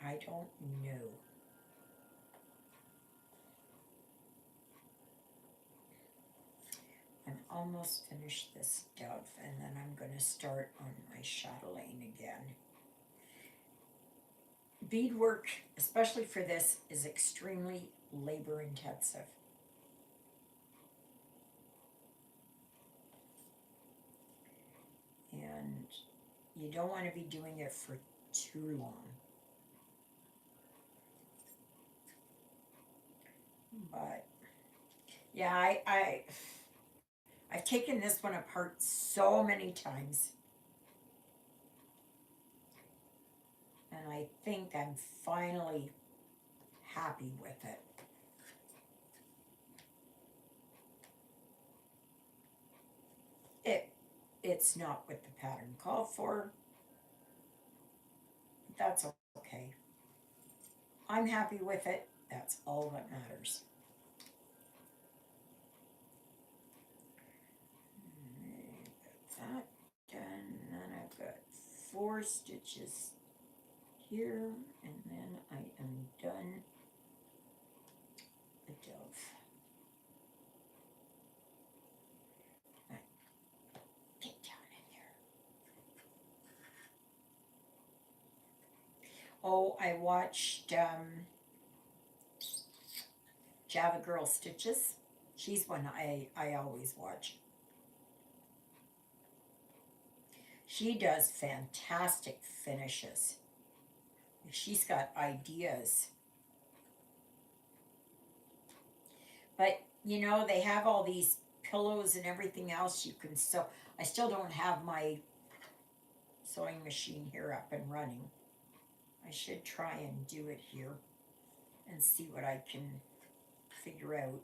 I don't know. I'm almost finished this dove, and then I'm going to start on my chatelaine again. Beadwork, especially for this, is extremely labor intensive. And you don't want to be doing it for too long. But yeah, I've taken this one apart so many times, and I think I'm finally happy with it. It's not what the pattern called for. That's okay. I'm happy with it. That's all that matters. Got that done. And then I've got 4 stitches here, and then I am done the dove. That Oh, I watched Java Girl Stitches. She's one I always watch. She does fantastic finishes. She's got ideas. But you know, they have all these pillows and everything else you can sew. I still don't have my sewing machine here up and running. I should try and do it here and see what I can figure out.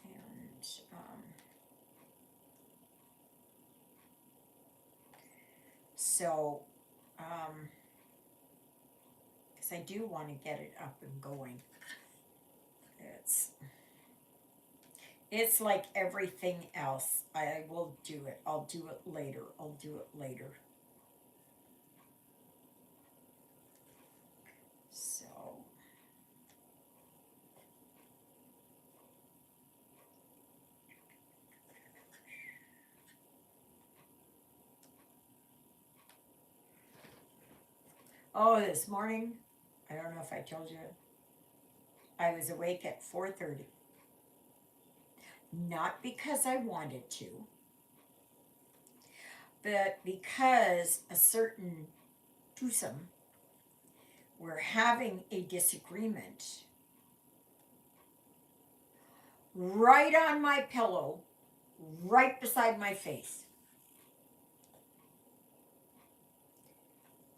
And so, because I do want to get it up and going. It's it's like everything else. I will do it. I'll do it later. I'll do it later. So, oh, this morning, I don't know if I told you, I was awake at 4:30. Not because I wanted to, but because a certain twosome were having a disagreement right on my pillow, right beside my face.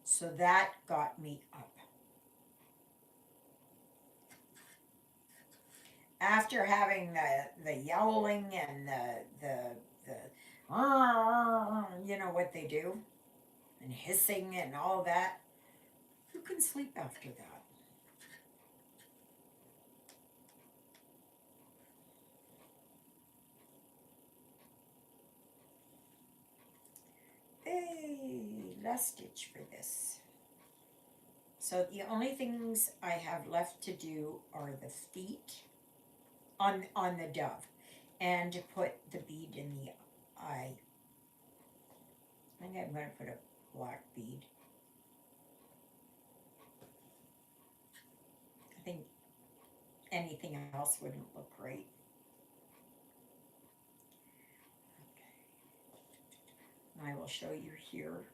So that got me up. After having the yowling and the you know what they do, and hissing and all that, who can sleep after that? Hey, last stitch for this. So the only things I have left to do are the feet on the dove, and to put the bead in the eye. I think I'm going to put a black bead. I think anything else wouldn't look great. Okay. I will show you here.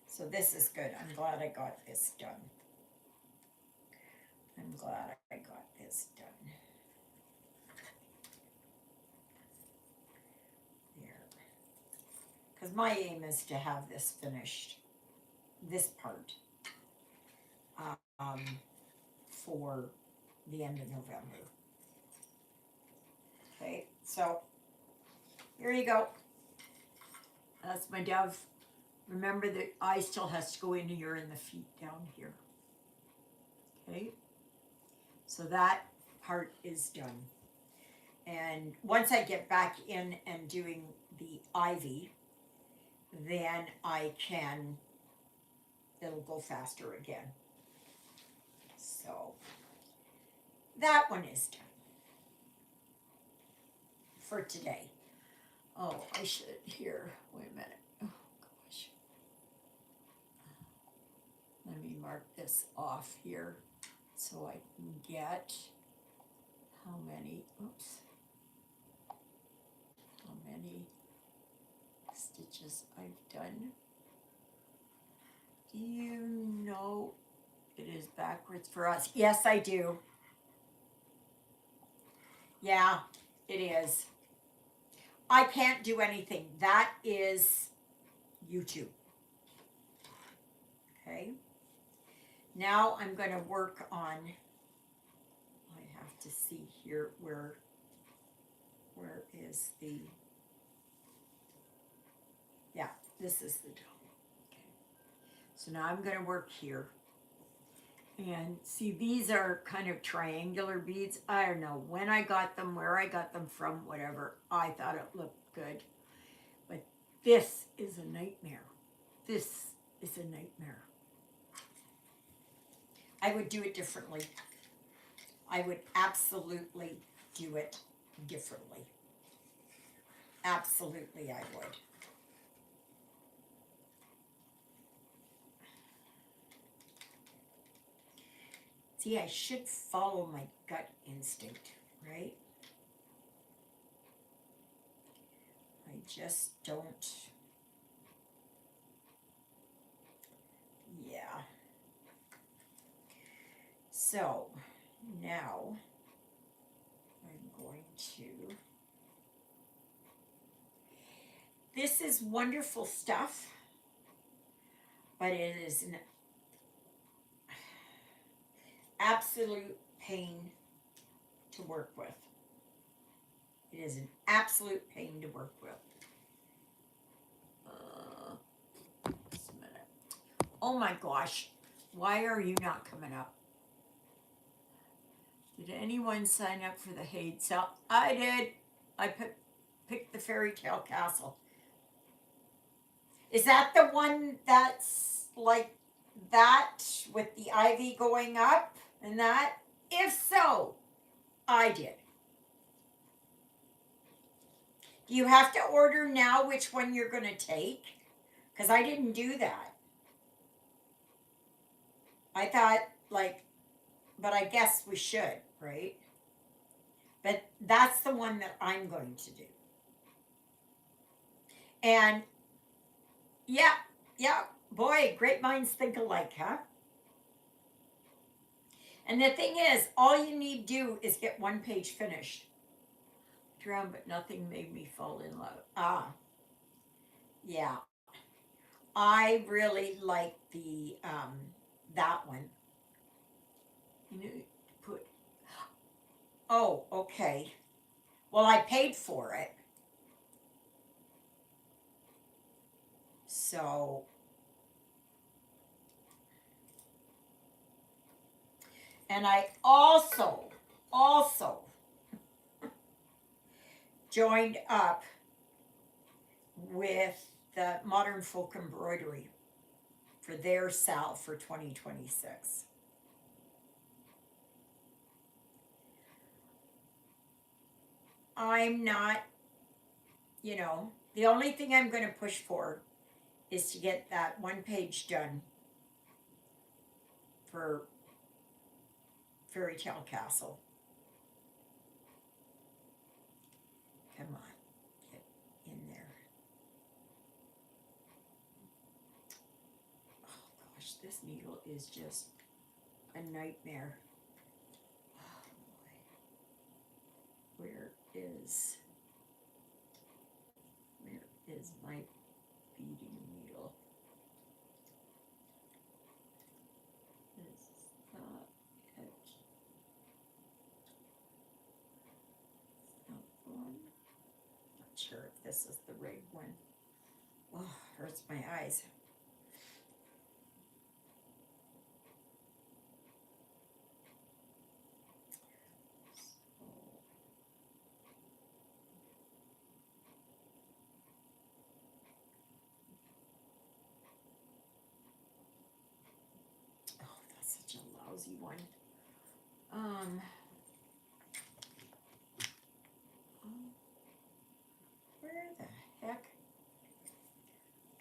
So this is good. I'm glad I got this done. I'm glad I got this done. There. Because my aim is to have this finished, this part, um, for the end of November. Okay, so here you go. That's my dove. Remember the eye still has to go in here and the feet down here. Okay, so that part is done. And once I get back in and doing the ivy, then I can, it'll go faster again. So that one is done for today. Oh, I should, here, wait a minute. Oh, gosh. Let me mark this off here so I can get how many, oops, how many stitches I've done. Do you know it is backwards for us? Yes, I do. Yeah, it is. I can't do anything. That is YouTube. Okay. Now I'm going to work on, I have to see here where is the, yeah, this is the dome. Okay. So now I'm going to work here. And see, these are kind of triangular beads. I don't know when I got them, where I got them from, whatever. I thought it looked good. But this is a nightmare. This is a nightmare. I would do it differently. I would absolutely do it differently. Absolutely, I would. See, I should follow my gut instinct, right? I just don't. Yeah. So now I'm going to. This is wonderful stuff, but it is an absolute pain to work with. It is an absolute pain to work with. Just a minute. Oh my gosh, why are you not coming up? Did anyone sign up for the Haid sale? I did. I picked the Fairy Tale Castle. Is that the one that's like that with the ivy going up and that? If so, I did. Do you have to order now which one you're going to take? Because I didn't do that. I thought, like, but I guess we should, right? But that's the one that I'm going to do. And yeah, boy, great minds think alike, huh? And the thing is, all you need to do is get one page finished. Drowned, but nothing made me fall in love. Ah, yeah. I really like the that one. You know, put. Oh, okay. Well, I paid for it, so. And I also joined up with the Modern Folk Embroidery for their sale for 2026. I'm not, the only thing I'm going to push for is to get that one page done for Fairy Tale Castle. Come on, get in there. Oh gosh, this needle is just a nightmare. Oh boy. Where is my beading needle? Is not it. Not one. Not sure if this is the right one. Oh, hurts my eyes. Oh, that's such a lousy one. Where the heck?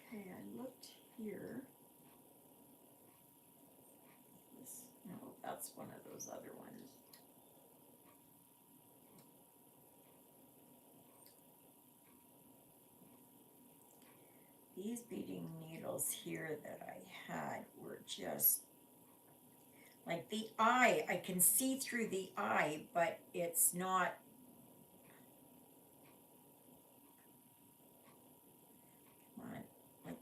Okay, I looked here. No, that's one of those other ones. These beading needles here that I had were just like the eye. I can see through the eye, but it's not. Come on, like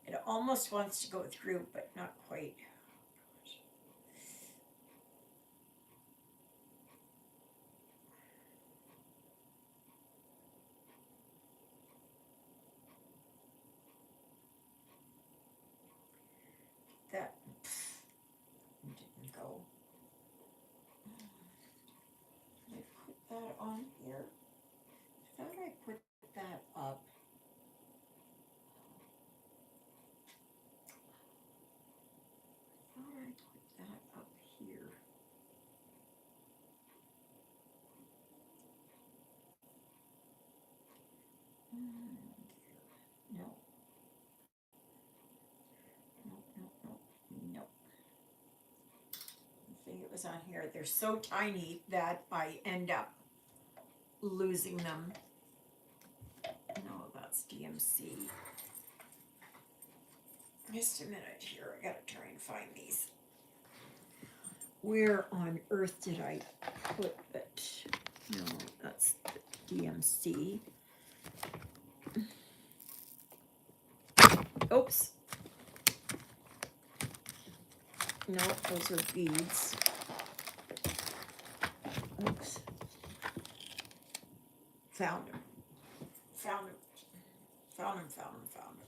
it almost wants to go through, but not quite. That didn't go. Did I put that on here? I thought I put that up. I thought I put that up here. No. No. was on here. They're so tiny that I end up losing them. No, that's DMC. Just a minute here. I gotta try and find these. Where on earth did I put it? No, that's the DMC. Oops. No, those are beads. Oops. Found them. Found them. Found them, found them, found them.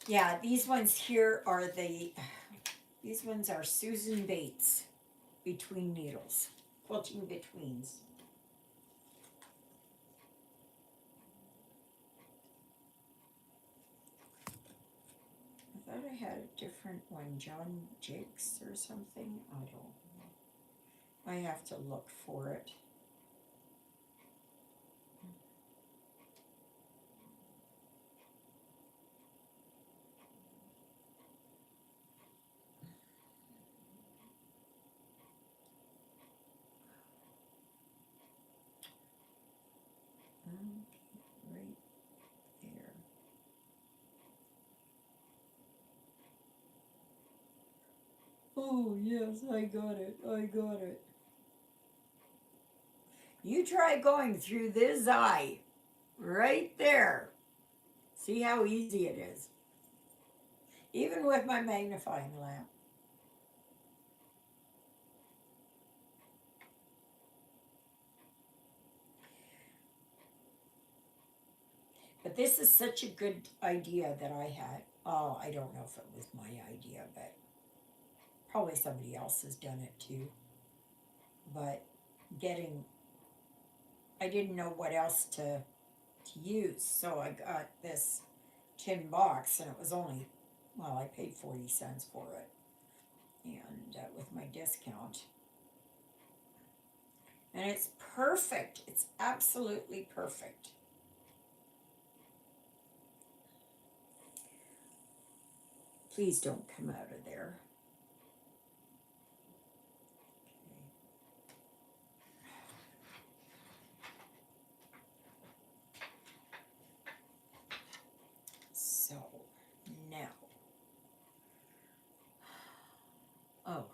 Yeah, these ones here are these ones are Susan Bates between needles, quilting betweens. I thought I had a different one, John Jakes or something. I don't know. I have to look for it. Right there. Oh, yes, I got it. I got it. You try going through this eye right there. See how easy it is. Even with my magnifying lamp. But this is such a good idea that I had. Oh, I don't know if it was my idea, but probably somebody else has done it too. But I didn't know what else to use, so I got this tin box, and it was only, well, I paid 40 cents for it, and with my discount. And it's perfect. It's absolutely perfect. Please don't come out of there. So now, oh,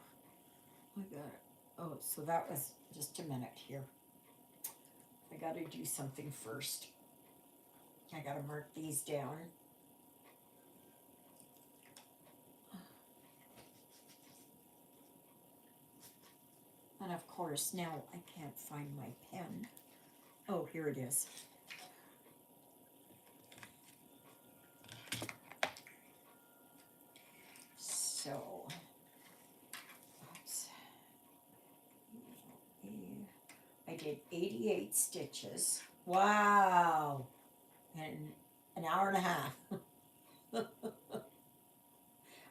I got it. Oh, so that was just a minute here. I got to do something first. I got to mark these down. And of course, now I can't find my pen. Oh, here it is. So, oops. I did 88 stitches. Wow. In an hour and a half.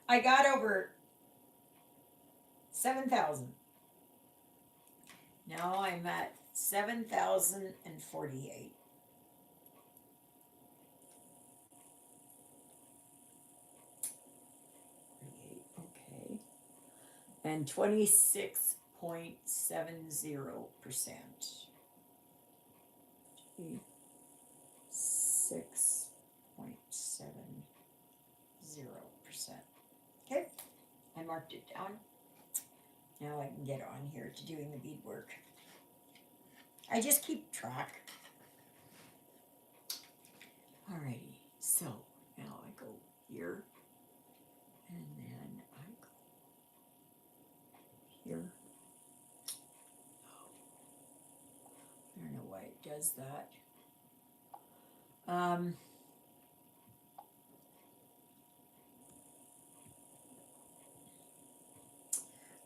I got over 7,000. Now I'm at 7,048. Okay. And 26.70%. 6.70%. Okay, I marked it down. Now I can get on here to doing the beadwork. I just keep track. Alrighty, so now I go here, and then I go here. I don't know why it does that.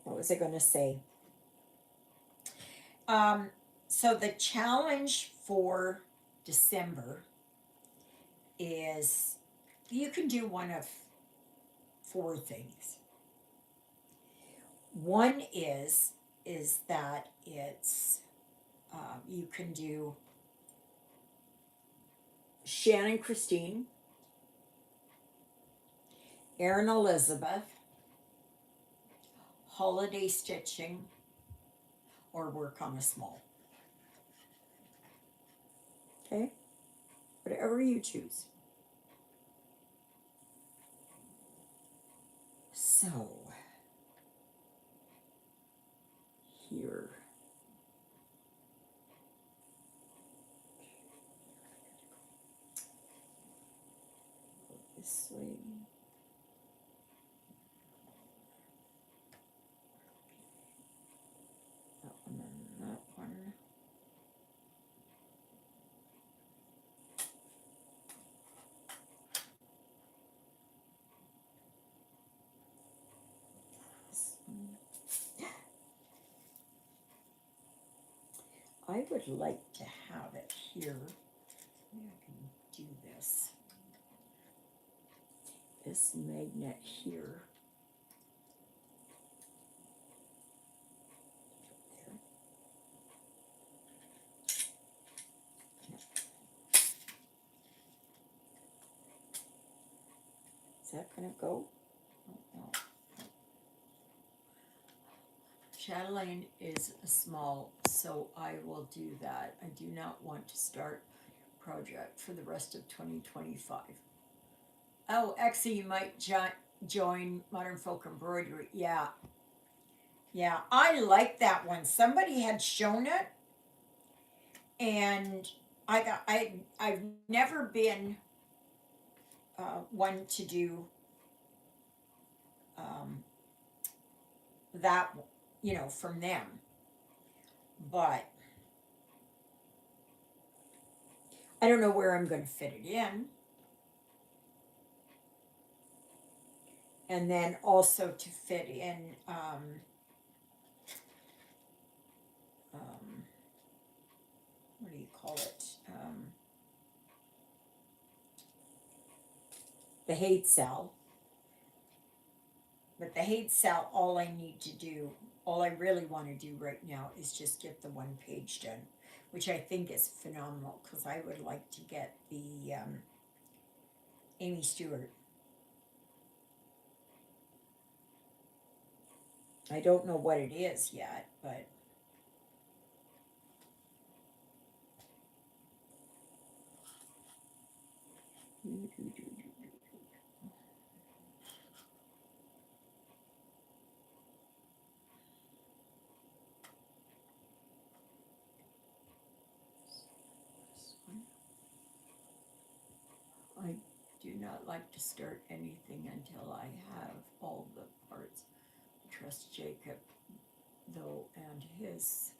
What was I going to say? So the challenge for December is you can do one of 4 things. One is that it's You can do Shannon Christine, Erin Elizabeth, holiday stitching, or work on a small. Okay? Whatever you choose. So, here. Go this way. That one and that one. This one. I would like to have it here. Maybe I can do this. This magnet here. There. Is that going to go? Oh, no. Chatelaine is small, so I will do that. I do not want to start a project for the rest of 2025. Oh, Exie, you might join Modern Folk Embroidery. Yeah. Yeah, I like that one. Somebody had shown it, and I've never been one to do that, from them. But I don't know where I'm going to fit it in. And then also to fit in what do you call it? The hate cell. But the hate cell, all I really want to do right now is just get the one page done, which I think is phenomenal because I would like to get the Amy Stewart. I don't know what it is yet, but I do not like to start anything until I have all the parts. Trust Jacob, though, and his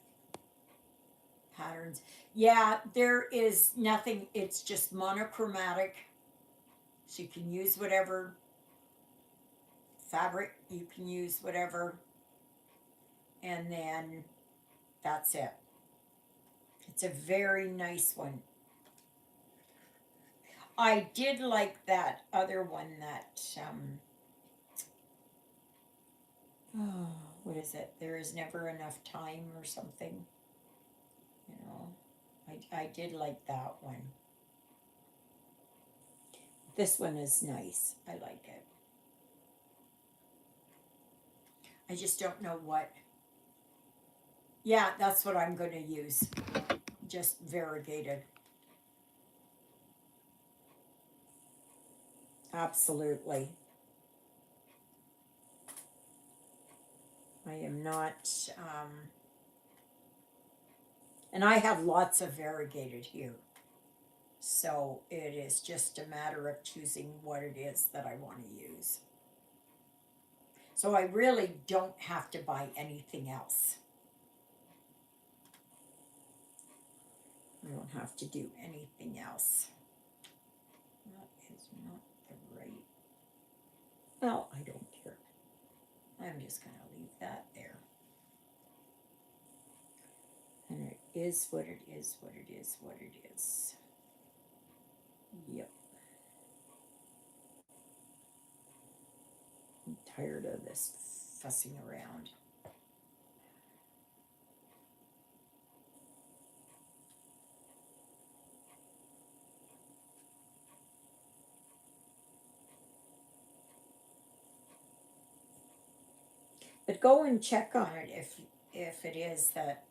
patterns. Yeah, there is nothing, it's just monochromatic. So you can use whatever fabric, you can use whatever, and then that's it. It's a very nice one. I did like that other one that, what is it? There is never enough time or something. I did like that one. This one is nice. I like it. I just don't know what. Yeah, that's what I'm going to use. Just variegated. Absolutely. I am not, and I have lots of variegated here. So it is just a matter of choosing what it is that I want to use. So I really don't have to buy anything else. I don't have to do anything else. That is not the right. Well, I don't care. I'm just going to leave that there. And it is what it is, what it is, what it is. Yep. I'm tired of this fussing around. But go and check on it if it is that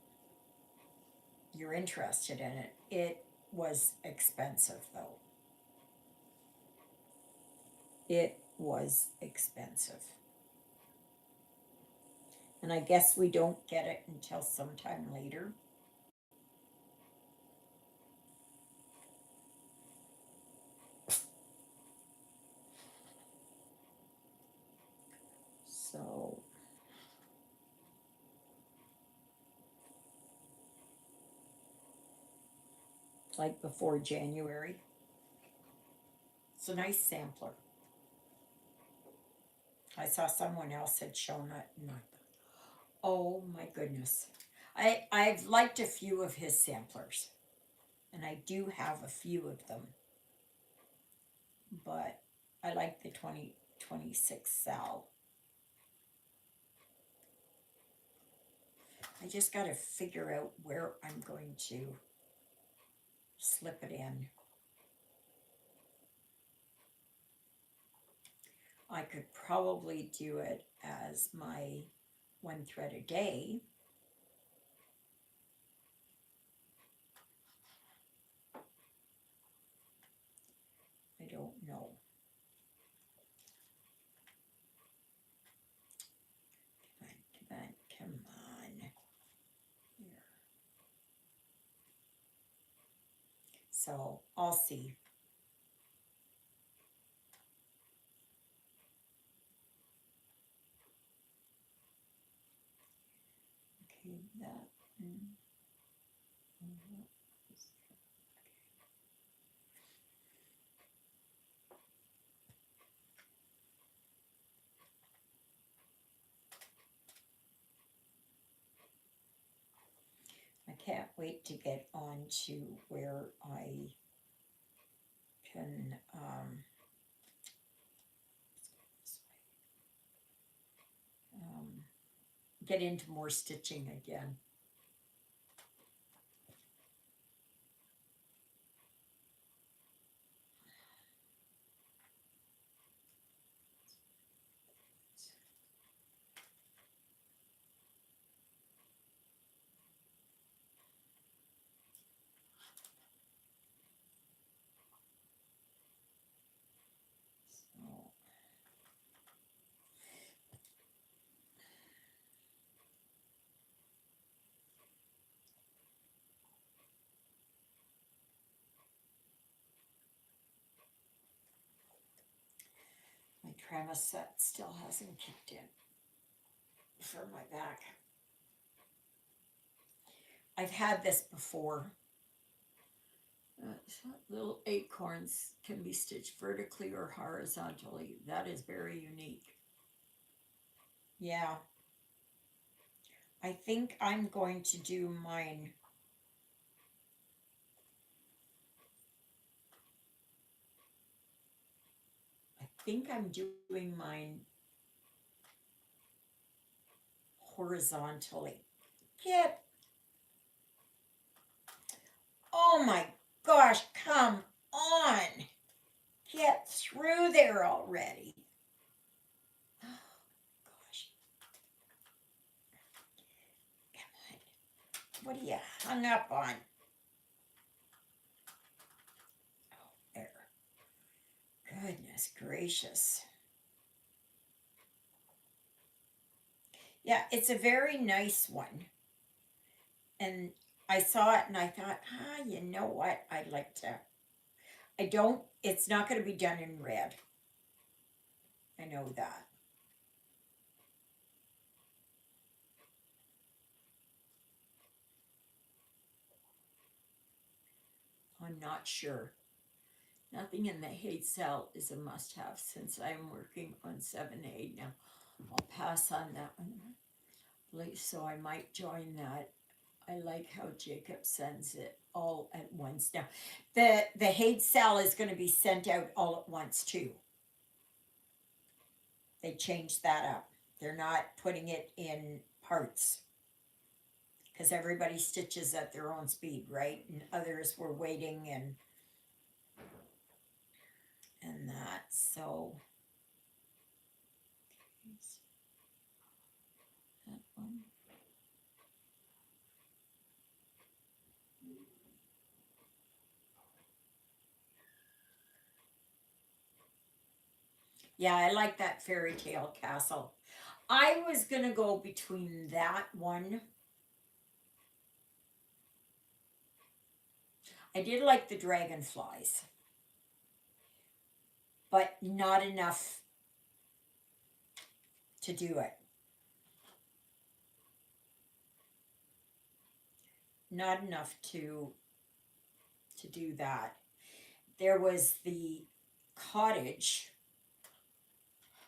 you're interested in it. It was expensive though. It was expensive. And I guess we don't get it until sometime later. So, like before January. It's a nice sampler. I saw someone else had shown it, and I thought, oh my goodness. I've liked a few of his samplers, and I do have a few of them, but I like the 2026 Sal. I just got to figure out where I'm going to slip it in. I could probably do it as my one thread a day. I don't know. Come on. Here. So I'll see. Okay, that. I can't wait to get on to where I can um, get into more stitching again. So my trauma set still hasn't kicked in for my back. I've had this before. Little acorns can be stitched vertically or horizontally. That is very unique. Yeah. I think I'm going to do mine. I think I'm doing mine horizontally. Get. Oh my gosh, come on. Get through there already. Oh gosh. Come on. What are you hung up on? Oh, there. Goodness gracious. Yeah, it's a very nice one. And I saw it and I thought, you know what? I'd like to. I don't, it's not going to be done in red. I know that. I'm not sure. Nothing in the hate cell is a must have since I'm working on 7A now. I'll pass on that one. So I might join that. I like how Jacob sends it all at once. Now, the hate cell is going to be sent out all at once too. They changed that up. They're not putting it in parts because everybody stitches at their own speed, right? And others were waiting and that. So Yeah, I like that fairy tale castle. I was gonna go between that one. I did like the dragonflies, but not enough to do it. Not enough to do that. There was the cottage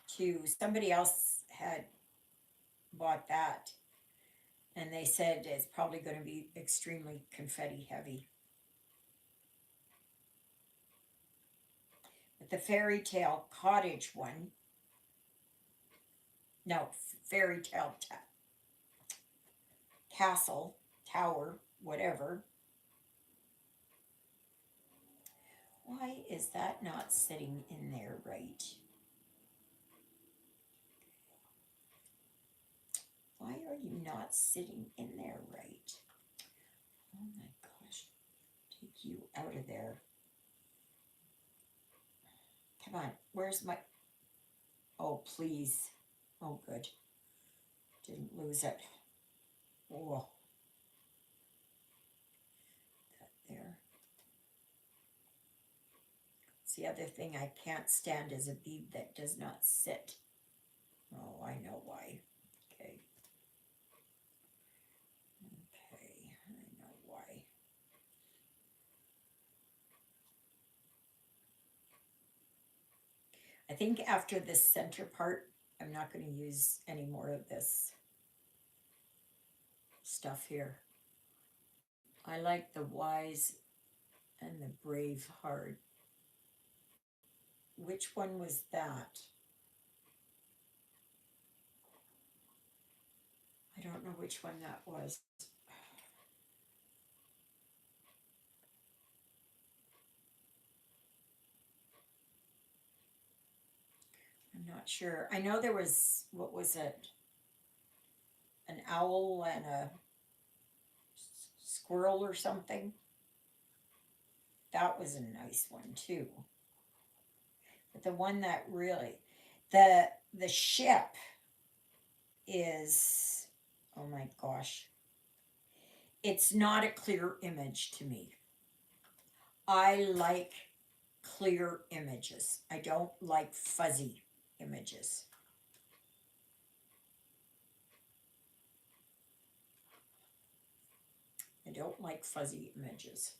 too. Somebody else had bought that, and they said it's probably going to be extremely confetti heavy. But the fairy tale cottage one, no, fairy tale castle, tower, whatever. Why is that not sitting in there right? Why are you not sitting in there right? Oh my gosh. Take you out of there. Come on. Where's my... Oh, please. Oh, good. Didn't lose it. Oh. That there. It's the other thing I can't stand is a bead that does not sit. Oh, I know why. Okay. Okay, I know why. I think after this center part, I'm not going to use any more of this stuff here. I like the wise and the brave heart. Which one was that? I don't know which one that was. I'm not sure. I know there was, what was it? An owl and a squirrel or something. That was a nice one too. But the one that really, the ship is, oh my gosh, it's not a clear image to me. I like clear images. I don't like fuzzy images. I don't like fuzzy images.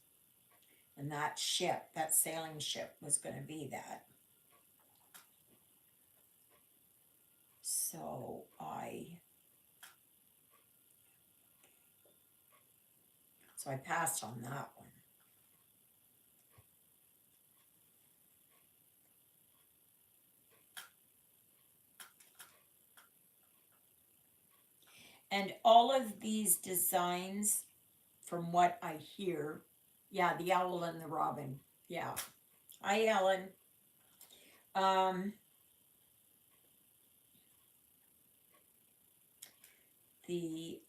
And that ship, that sailing ship, was going to be that. So I passed on that one. And all of these designs, from what I hear, yeah, the owl and the robin. Yeah. Hi, Ellen. The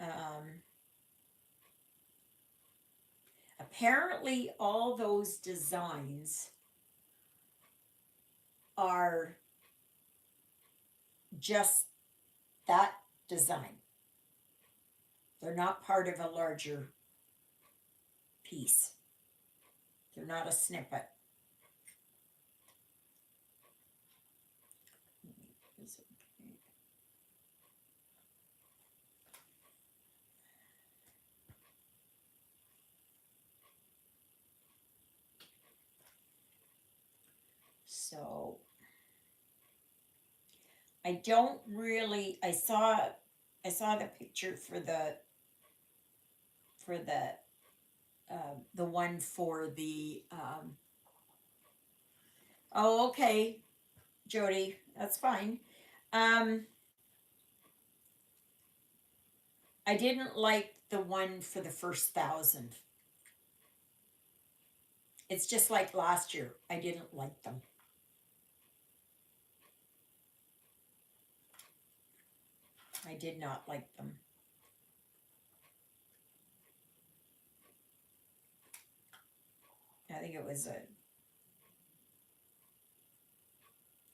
apparently all those designs are just that design. They're not part of a larger piece. They're not a snippet. So I don't really. I saw the picture for the one for the. Oh, okay, Jody, that's fine. I didn't like the one for the first 1,000. It's just like last year. I didn't like them. I did not like them. I think it was I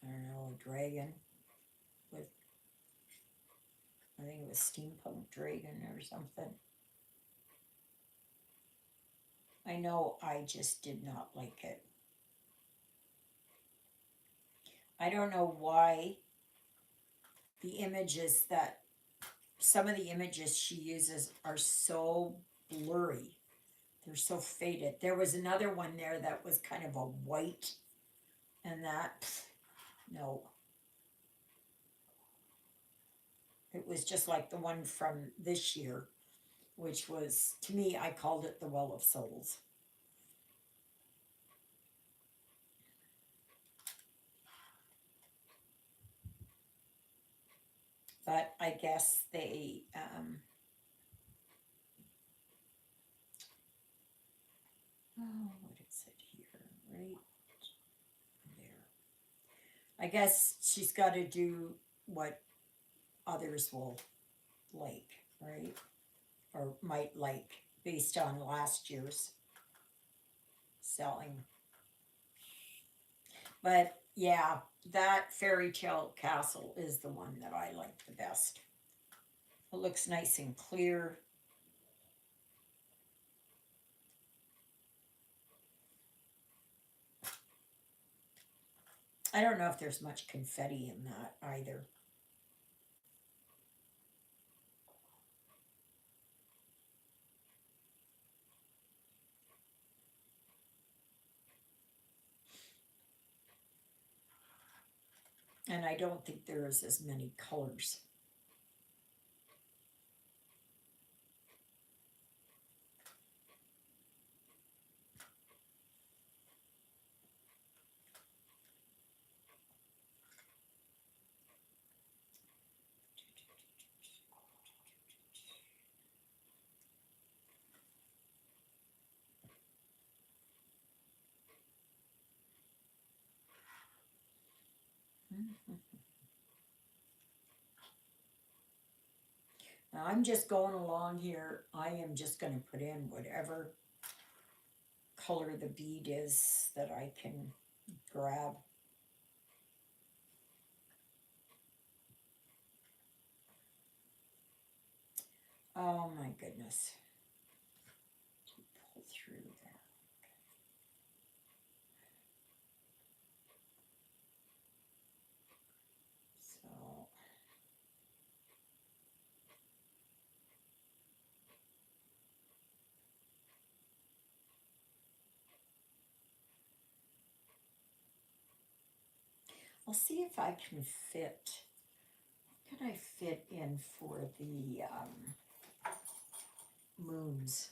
don't know, a dragon with, I think it was steampunk dragon or something. I know I just did not like it. I don't know why the images that, some of the images she uses are so blurry. They're so faded. There was another one there that was kind of a white, and that, no. It was just like the one from this year, which was, to me, I called it the Well of Souls. But I guess they, oh, what is it here? Right there. I guess she's got to do what others will like, right? Or might like based on last year's selling. But yeah, that fairy tale castle is the one that I like the best. It looks nice and clear. I don't know if there's much confetti in that either. And I don't think there is as many colors. Now I'm just going along here. I am just going to put in whatever color the bead is that I can grab. Oh my goodness. Pull through there. So I'll see if I can fit. What can I fit in for the moons?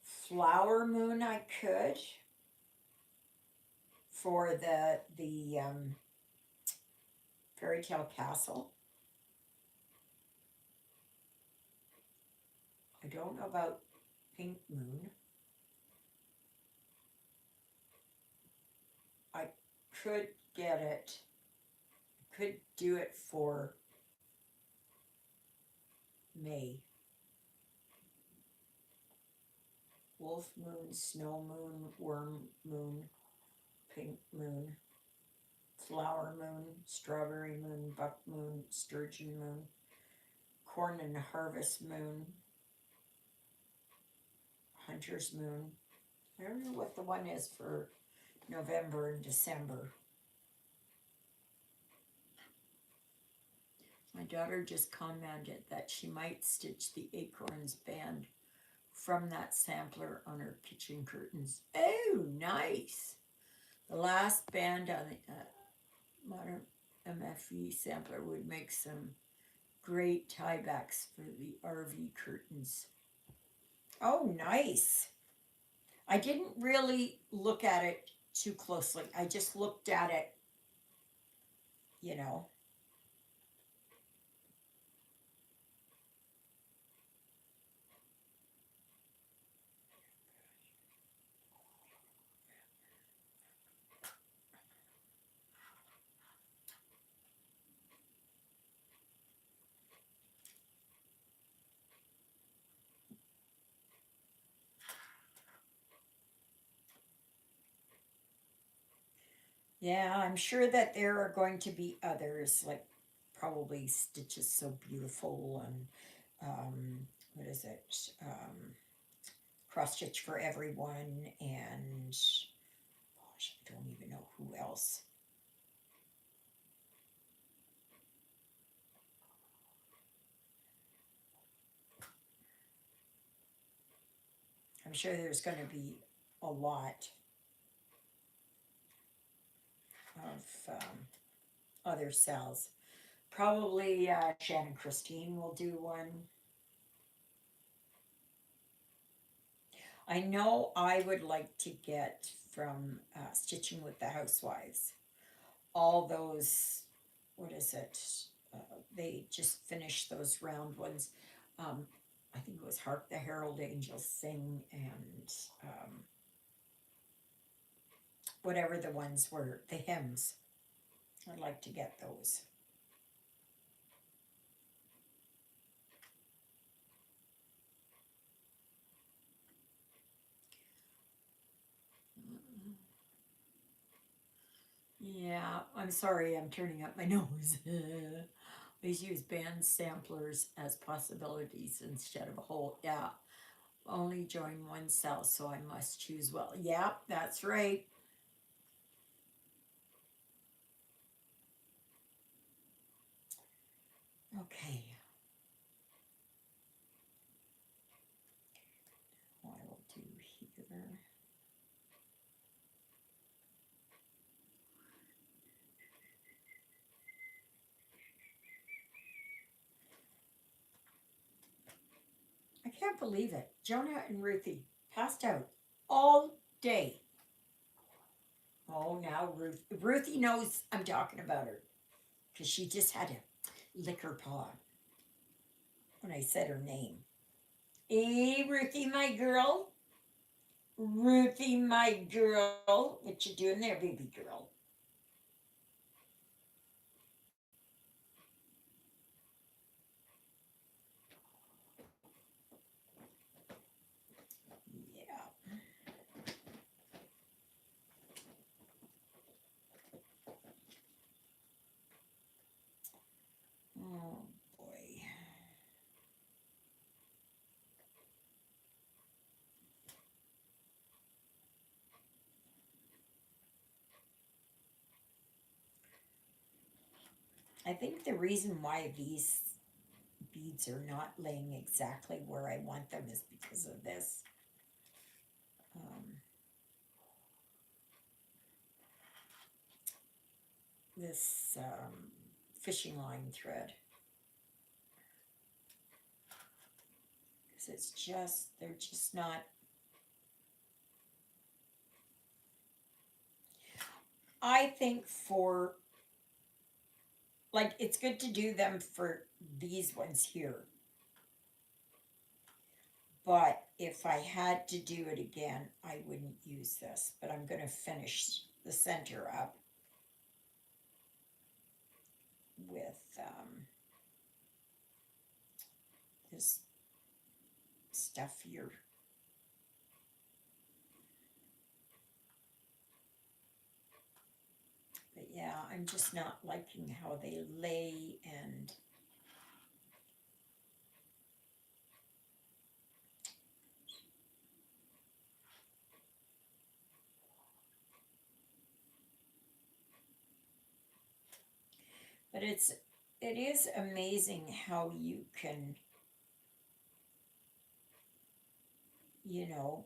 Flower moon I could for the fairy tale castle. I don't know about pink moon. I could get it. Could do it for May. Wolf moon, snow moon, worm moon, pink moon, flower moon, strawberry moon, buck moon, sturgeon moon, corn and harvest moon, hunter's moon. I don't know what the one is for November and December. My daughter just commented that she might stitch the acorns band from that sampler on her kitchen curtains. Oh, nice. The last band on the modern MFE sampler would make some great tiebacks for the RV curtains. Oh, nice. I didn't really look at it too closely. I just looked at it, you know. Yeah, I'm sure that there are going to be others, like probably Stitches So Beautiful and what is it? Cross Stitch for Everyone and gosh, I don't even know who else. I'm sure there's going to be a lot of other cells. Probably Shannon Christine will do one. I know I would like to get from Stitching with the Housewives all those, what is it? Uh, they just finished those round ones. Um, I think it was Hark the Herald Angels Sing and whatever the ones were, the hymns. I'd like to get those. Yeah, I'm sorry, I'm turning up my nose. Please use band samplers as possibilities instead of a whole. Yeah, only join one cell, so I must choose well. Yeah, that's right. Okay, what I will do here. I can't believe it. Jonah and Ruthie passed out all day. Oh, now Ruthie knows I'm talking about her because she just had to lick her paw when I said her name. Hey, Ruthie, my girl. Ruthie, my girl. What you doing there, baby girl? Yeah. Oh, boy. I think the reason why these beads are not laying exactly where I want them is because of this. Um, this fishing line thread. Because it's just, they're just not. I think for, like, it's good to do them for these ones here. But if I had to do it again, I wouldn't use this. But I'm going to finish the center up with this stuff here. But yeah, I'm just not liking how they lay and but it is amazing how you can, you know,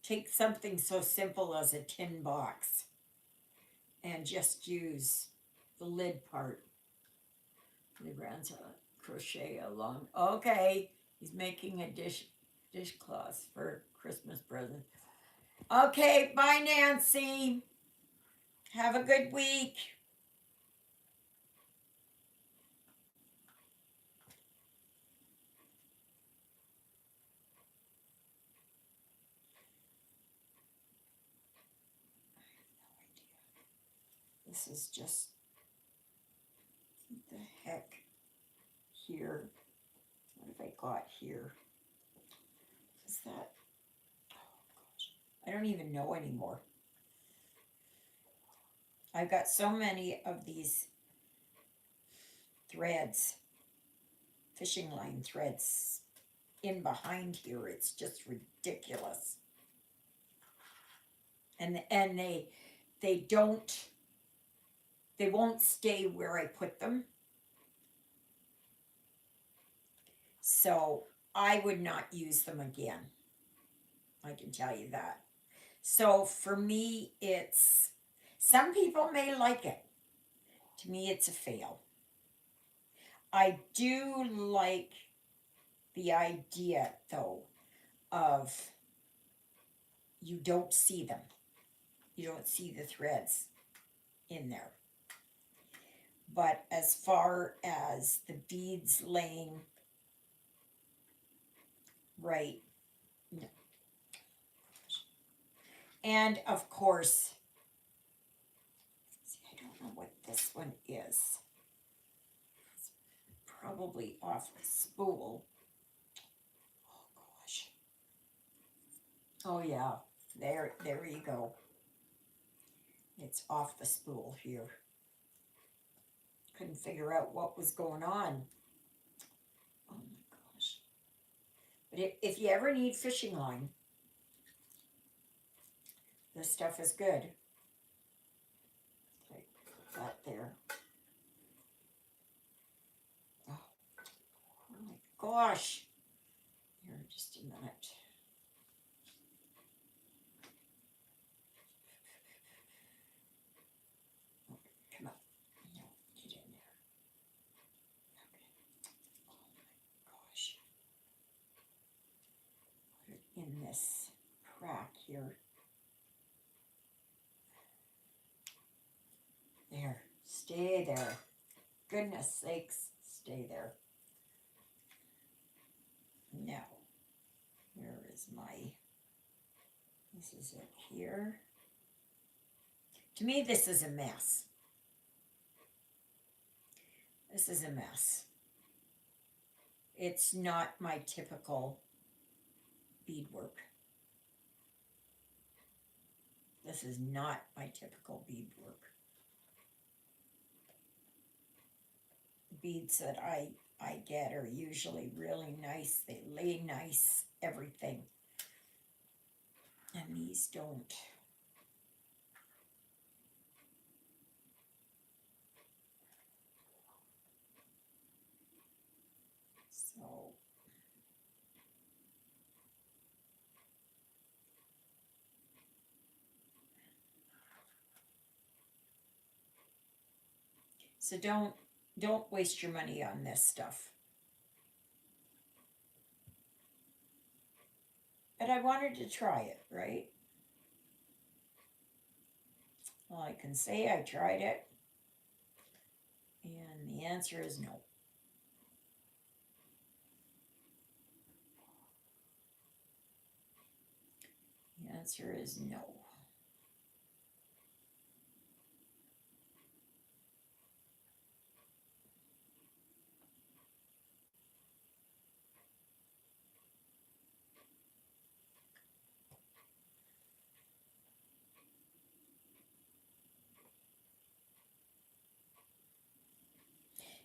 take something so simple as a tin box and just use the lid part. The grandson crochet along. Okay, he's making a dishcloth for Christmas present. Okay, bye Nancy. Have a good week. This is just the heck here. What have I got here? Is that? Oh gosh, I don't even know anymore. I've got so many of these threads, fishing line threads in behind here. It's just ridiculous. And they don't, they won't stay where I put them. So I would not use them again. I can tell you that. So for me, it's, some people may like it. To me, it's a fail. I do like the idea, though, of you don't see them. You don't see the threads in there. But as far as the beads laying right, no. And of course, see, I don't know what this one is. It's probably off the spool. Oh gosh. Oh yeah, there you go. It's off the spool here. Couldn't figure out what was going on. Oh my gosh. But if you ever need fishing line, this stuff is good. Okay, put that there. Oh my gosh. Here, just a minute. Come on. No, get in there. Okay. Oh my gosh. Put it in this crack here. There. Stay there. Goodness sakes, stay there. Now, where is my, this is it here. To me, this is a mess. This is a mess. It's not my typical beadwork. This is not my typical beadwork. The beads that I get are usually really nice. They lay nice, everything. And these don't. So don't waste your money on this stuff. But I wanted to try it, right? Well, I can say I tried it. And the answer is no. The answer is no.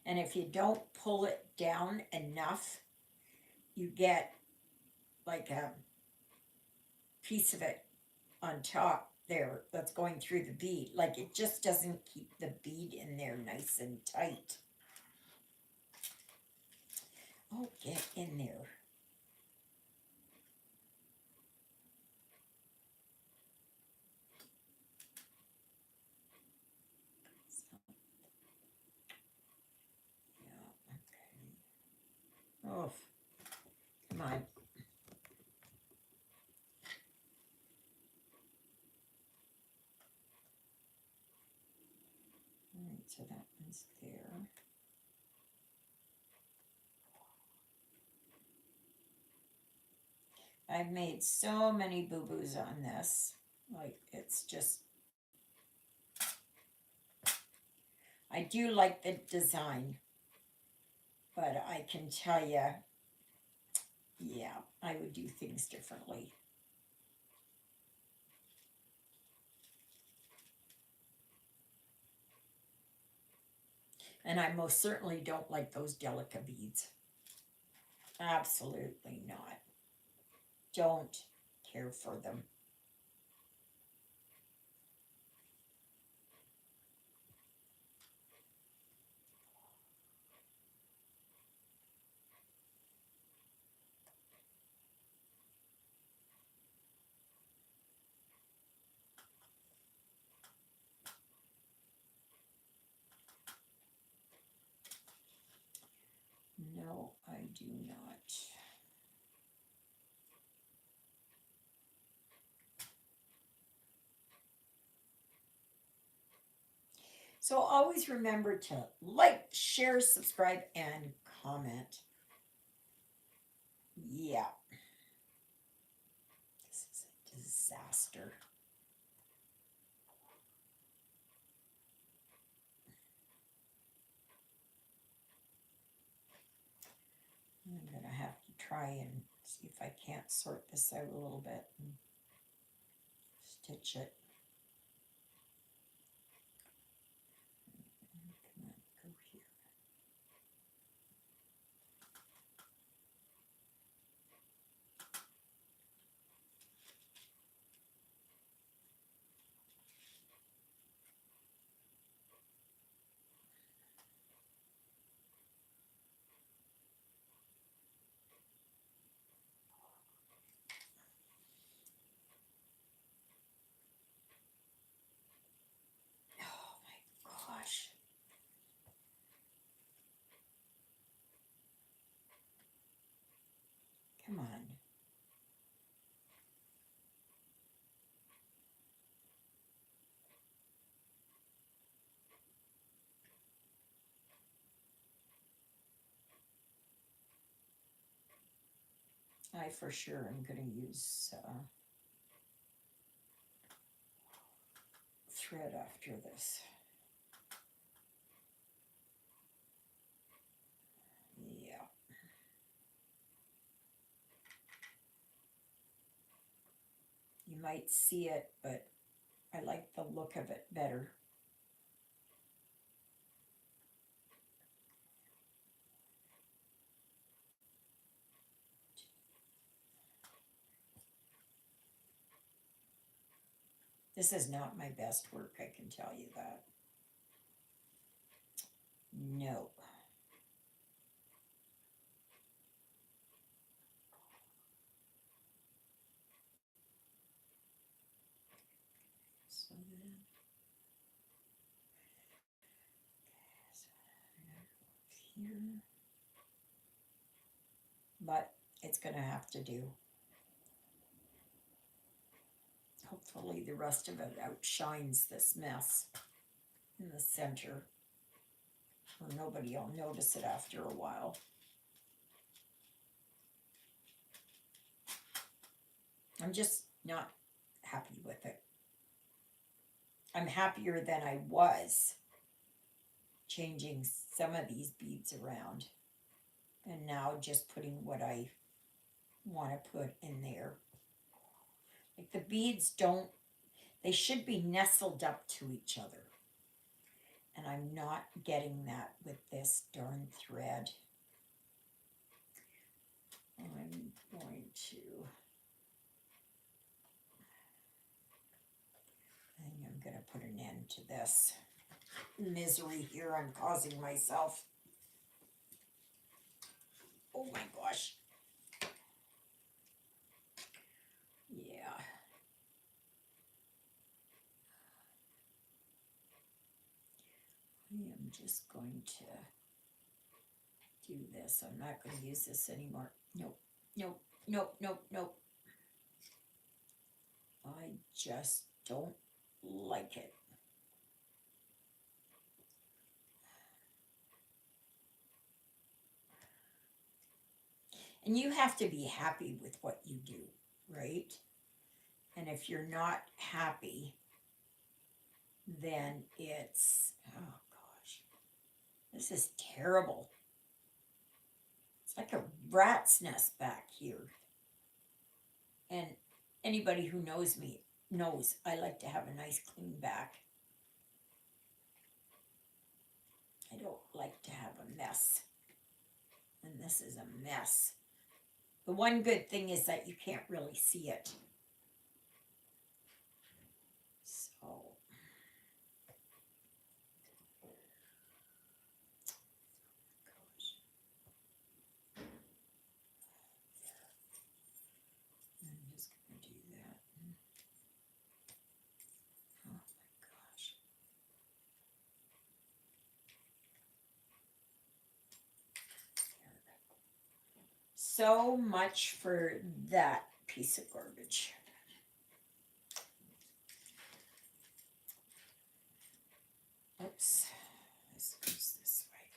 And if you don't pull it down enough, you get like a piece of it on top there that's going through the bead. Like it just doesn't keep the bead in there nice and tight. Oh, get in there. Oh, come on. All right, so that one's there. I've made so many boo-boos on this. Like, it's just, I do like the design, but I can tell you, yeah, I would do things differently. And I most certainly don't like those delicate beads. Absolutely not. Don't care for them. No, I do not. So always remember to like, share, subscribe, and comment. Yeah, this is a disaster. I'm going to have to try and see if I can't sort this out a little bit and stitch it. Come on, go here. Oh my gosh. Come on. I for sure am going to use thread after this. Yeah. You might see it, but I like the look of it better. This is not my best work, I can tell you that. No. So then, here. But it's going to have to do. Hopefully the rest of it outshines this mess in the center, or nobody will notice it after a while. I'm just not happy with it. I'm happier than I was changing some of these beads around, and now just putting what I want to put in there. Like the beads don't, they should be nestled up to each other. And I'm not getting that with this darn thread. I'm going to, I think I'm going to put an end to this misery here I'm causing myself. Oh my gosh. Yeah. I am just going to do this. I'm not going to use this anymore. Nope, nope, nope, nope, nope. I just don't like it. And you have to be happy with what you do, right? And if you're not happy, then it's, oh gosh, this is terrible. It's like a rat's nest back here. And anybody who knows me knows I like to have a nice clean back. I don't like mess. And this is a mess. The one good thing is that you can't really see it. So, gosh. I'm just going to do that. Oh my gosh. So much for that piece of garbage. Oops, this goes this way.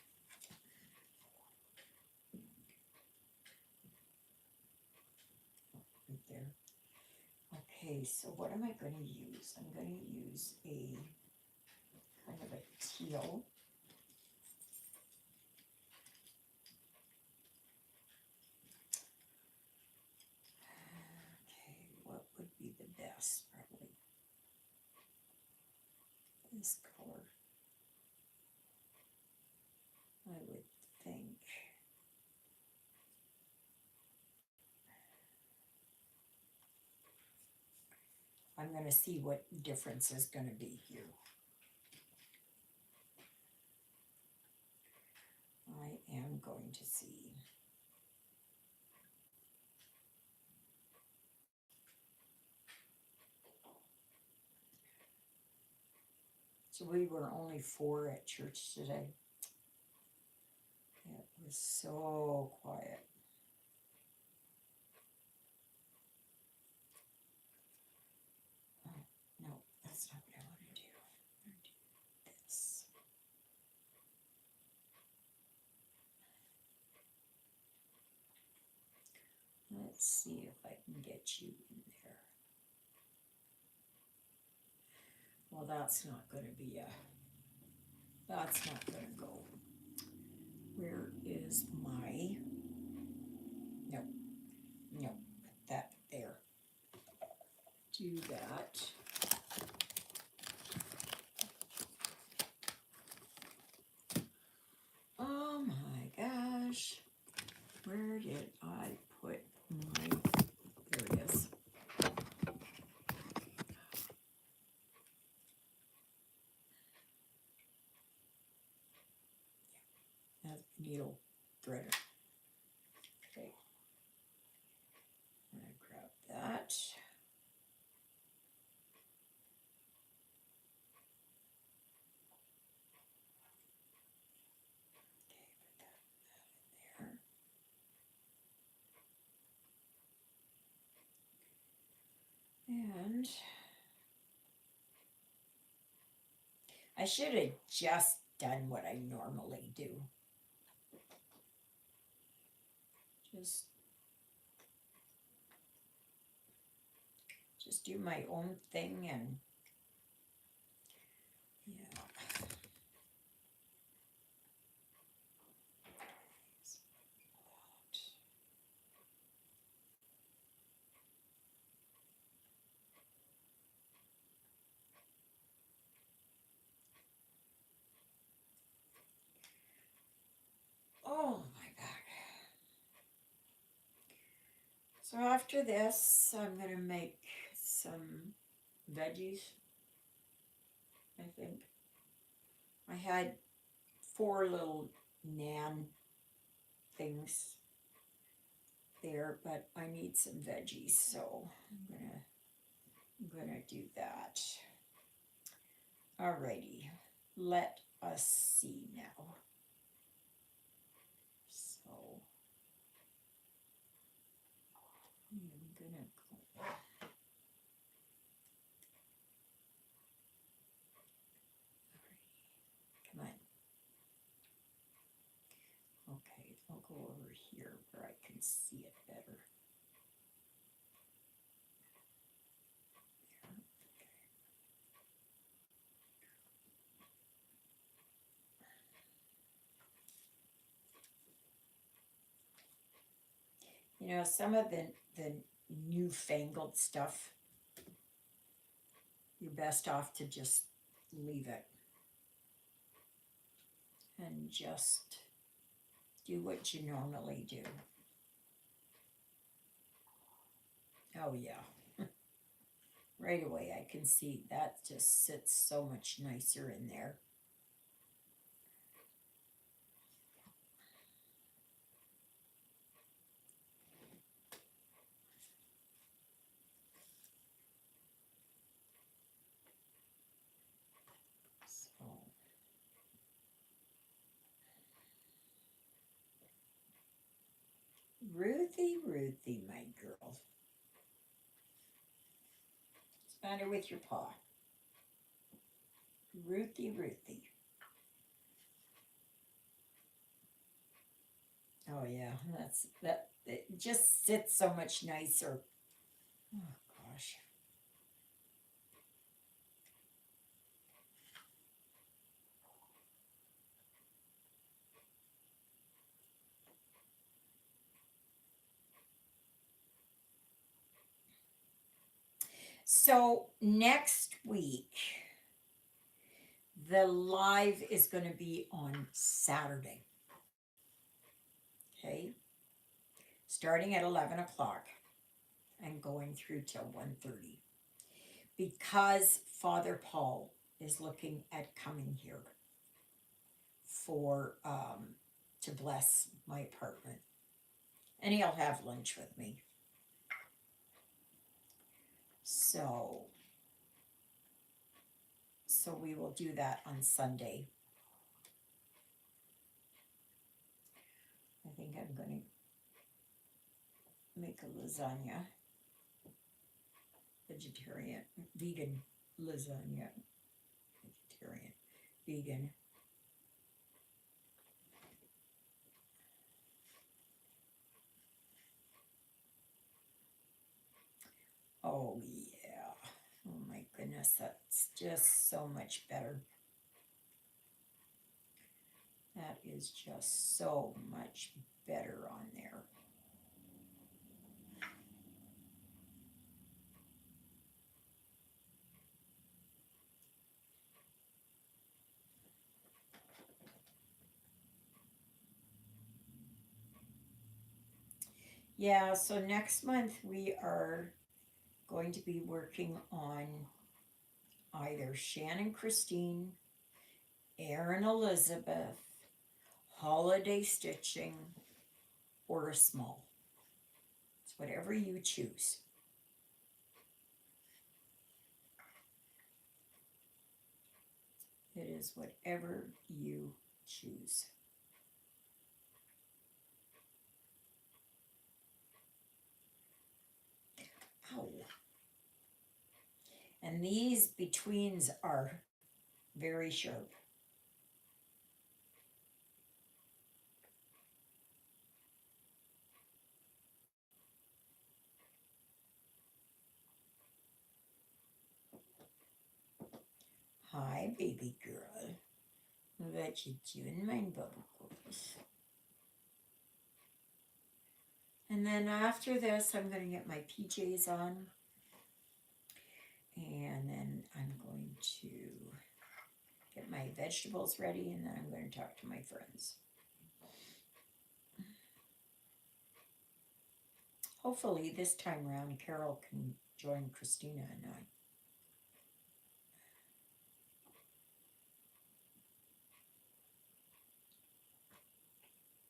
Right there. Okay, so what am I going to use? I'm going to use a kind of a teal. Okay, what would be the best? Probably this color. I would think. I'm going to see what difference is going to be here. I am going to see. So we were only 4 at church today. It was so quiet. Oh, no, that's not what I want to do. I want to do this. Let's see if I can get you in there. Well, that's not going to be that's not going to go. Where is my, no, put that there. Do that. Oh my gosh, where did I put my, there it is. That needle threader. Okay, I'm going to grab that. And I should have just done what I normally do. Just do my own thing and yeah. Oh my back. So after this, I'm going to make some veggies, I think. I had 4 little nan things there, but I need some veggies, so I'm gonna do that. Alrighty, let us see now. So I'm gonna go. Come on. Okay, I'll go over here where I can see it better. There. Okay. You know, some of the newfangled stuff, you're best off to just leave it and just Do what you normally do. Oh, yeah. Right away, I can see that just sits so much nicer in there. So, Ruthie, Ruthie, my girl. What's the matter with your paw? Ruthie, Ruthie. Oh yeah, that. It just sits so much nicer. Oh gosh. So next week, the live is going to be on Saturday. Okay, starting at 11 o'clock and going through till 1:30. Because Father Paul is looking at coming here for to bless my apartment, and he'll have lunch with me. So we will do that on Sunday. I think I'm going to make a lasagna, vegetarian, vegan lasagna, vegetarian, vegan. Oh yeah. Oh my goodness, that's just so much better. That is just so much better on there. Yeah, so next month we are going to be working on either Shannon Christine, Erin Elizabeth, holiday stitching, or a small. It's whatever you choose. It is whatever you choose. Ow. And these betweens are very sharp. Hi, baby girl. What you doing, my bubblegums? And then after this, I'm going to get my PJs on. And then I'm going to get my vegetables ready. And then I'm going to talk to my friends. Hopefully, this time around, Carol can join Christina and I.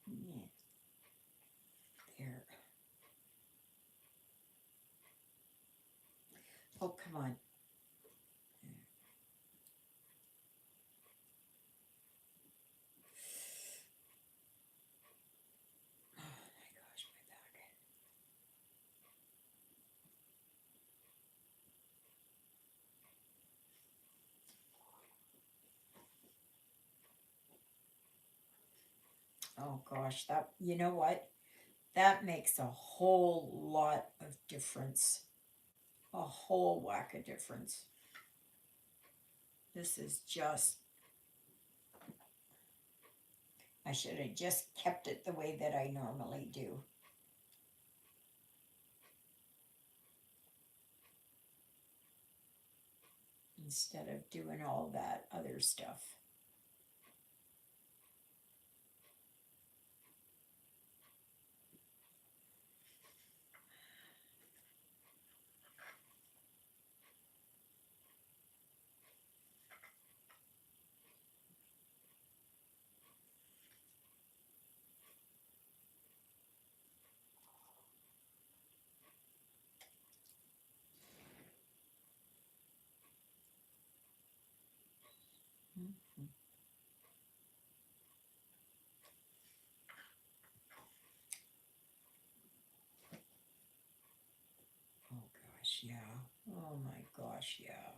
Yeah, there. Oh, come on. Oh my gosh, my back. Oh gosh, that, you know what? That makes a whole lot of difference. A whole whack of difference. This is just, I should have just kept it the way that I normally do. Instead of doing all that other stuff. Oh gosh, yeah. Oh my gosh, yeah.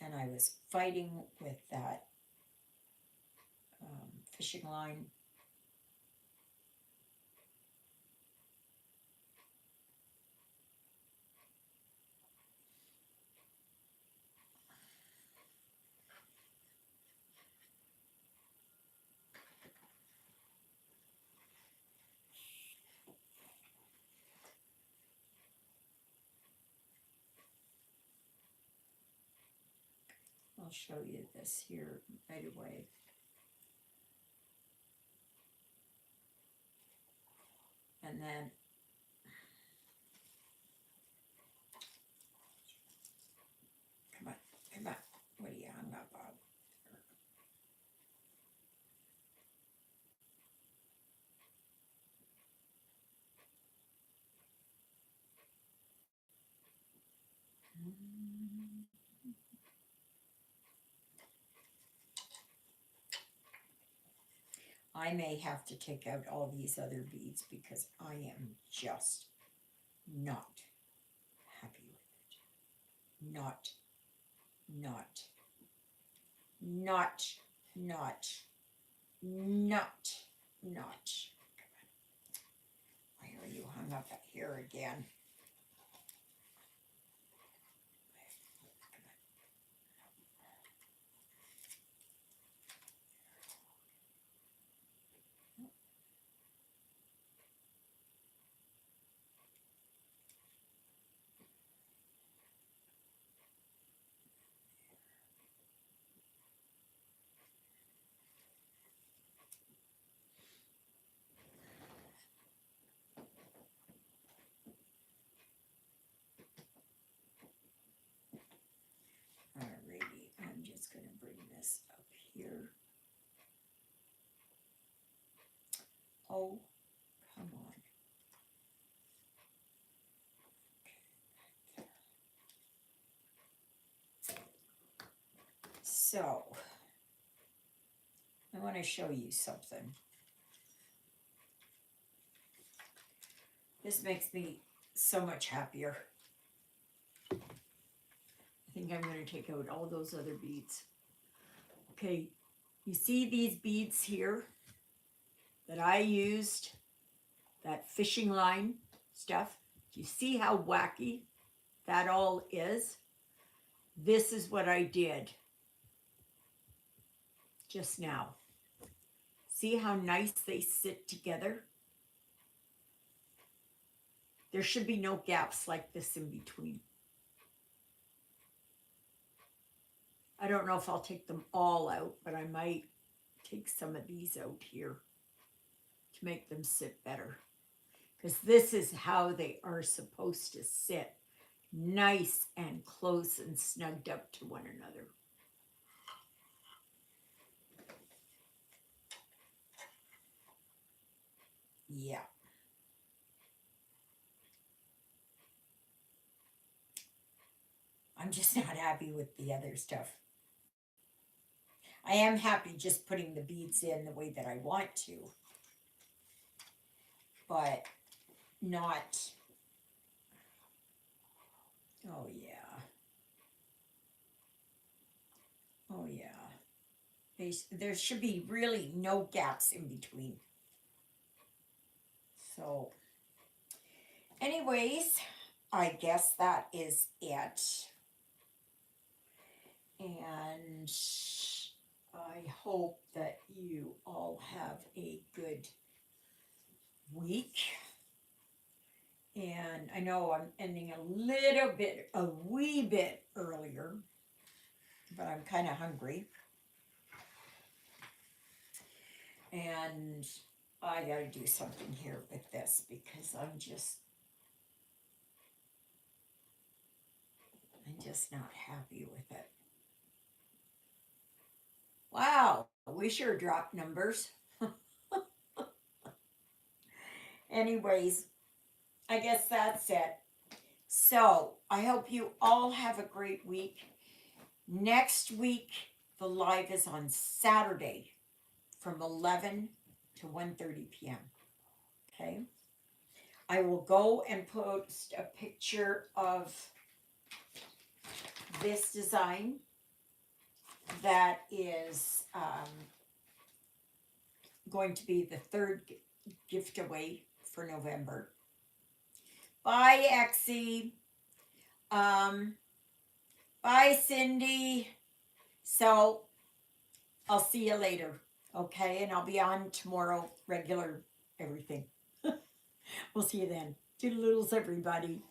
And I was fighting with that fishing line. I'll show you this here right away. And then come on, come on. What are you hung up on? I may have to take out all these other beads because I am just not happy with it. Not, not, not, not, not, not. Why are you hung up here again? Alrighty, I'm just going to bring this up here. Oh, come on. So, I want to show you something. This makes me so much happier. I think I'm going to take out all those other beads. Okay, you see these beads here that I used, that fishing line stuff? Do you see how wacky that all is? This is what I did just now. See how nice they sit together? There should be no gaps like this in between. I don't know if I'll take them all out, but I might take some of these out here to make them sit better. Because this is how they are supposed to sit. Nice and close and snugged up to one another. Yeah. I'm just not happy with the other stuff. I am happy just putting the beads in the way that I want to, but not, oh yeah, oh yeah. There should be really no gaps in between. So, anyways, I guess that is it. And I hope that you all have a good week. And I know I'm ending a wee bit earlier, but I'm kind of hungry. And I got to do something here with this because I'm just not happy with it. Wow, we sure dropped numbers. Anyways, I guess that's it. So I hope you all have a great week. Next week, the live is on Saturday from 11 to 1:30 p.m. Okay. I will go and post a picture of this design that is going to be the third gift away for November. Bye, Exie. Um, bye, Cindy. So I'll see you later. Okay, and I'll be on tomorrow, regular everything. We'll see you then. Toodaloodles, everybody.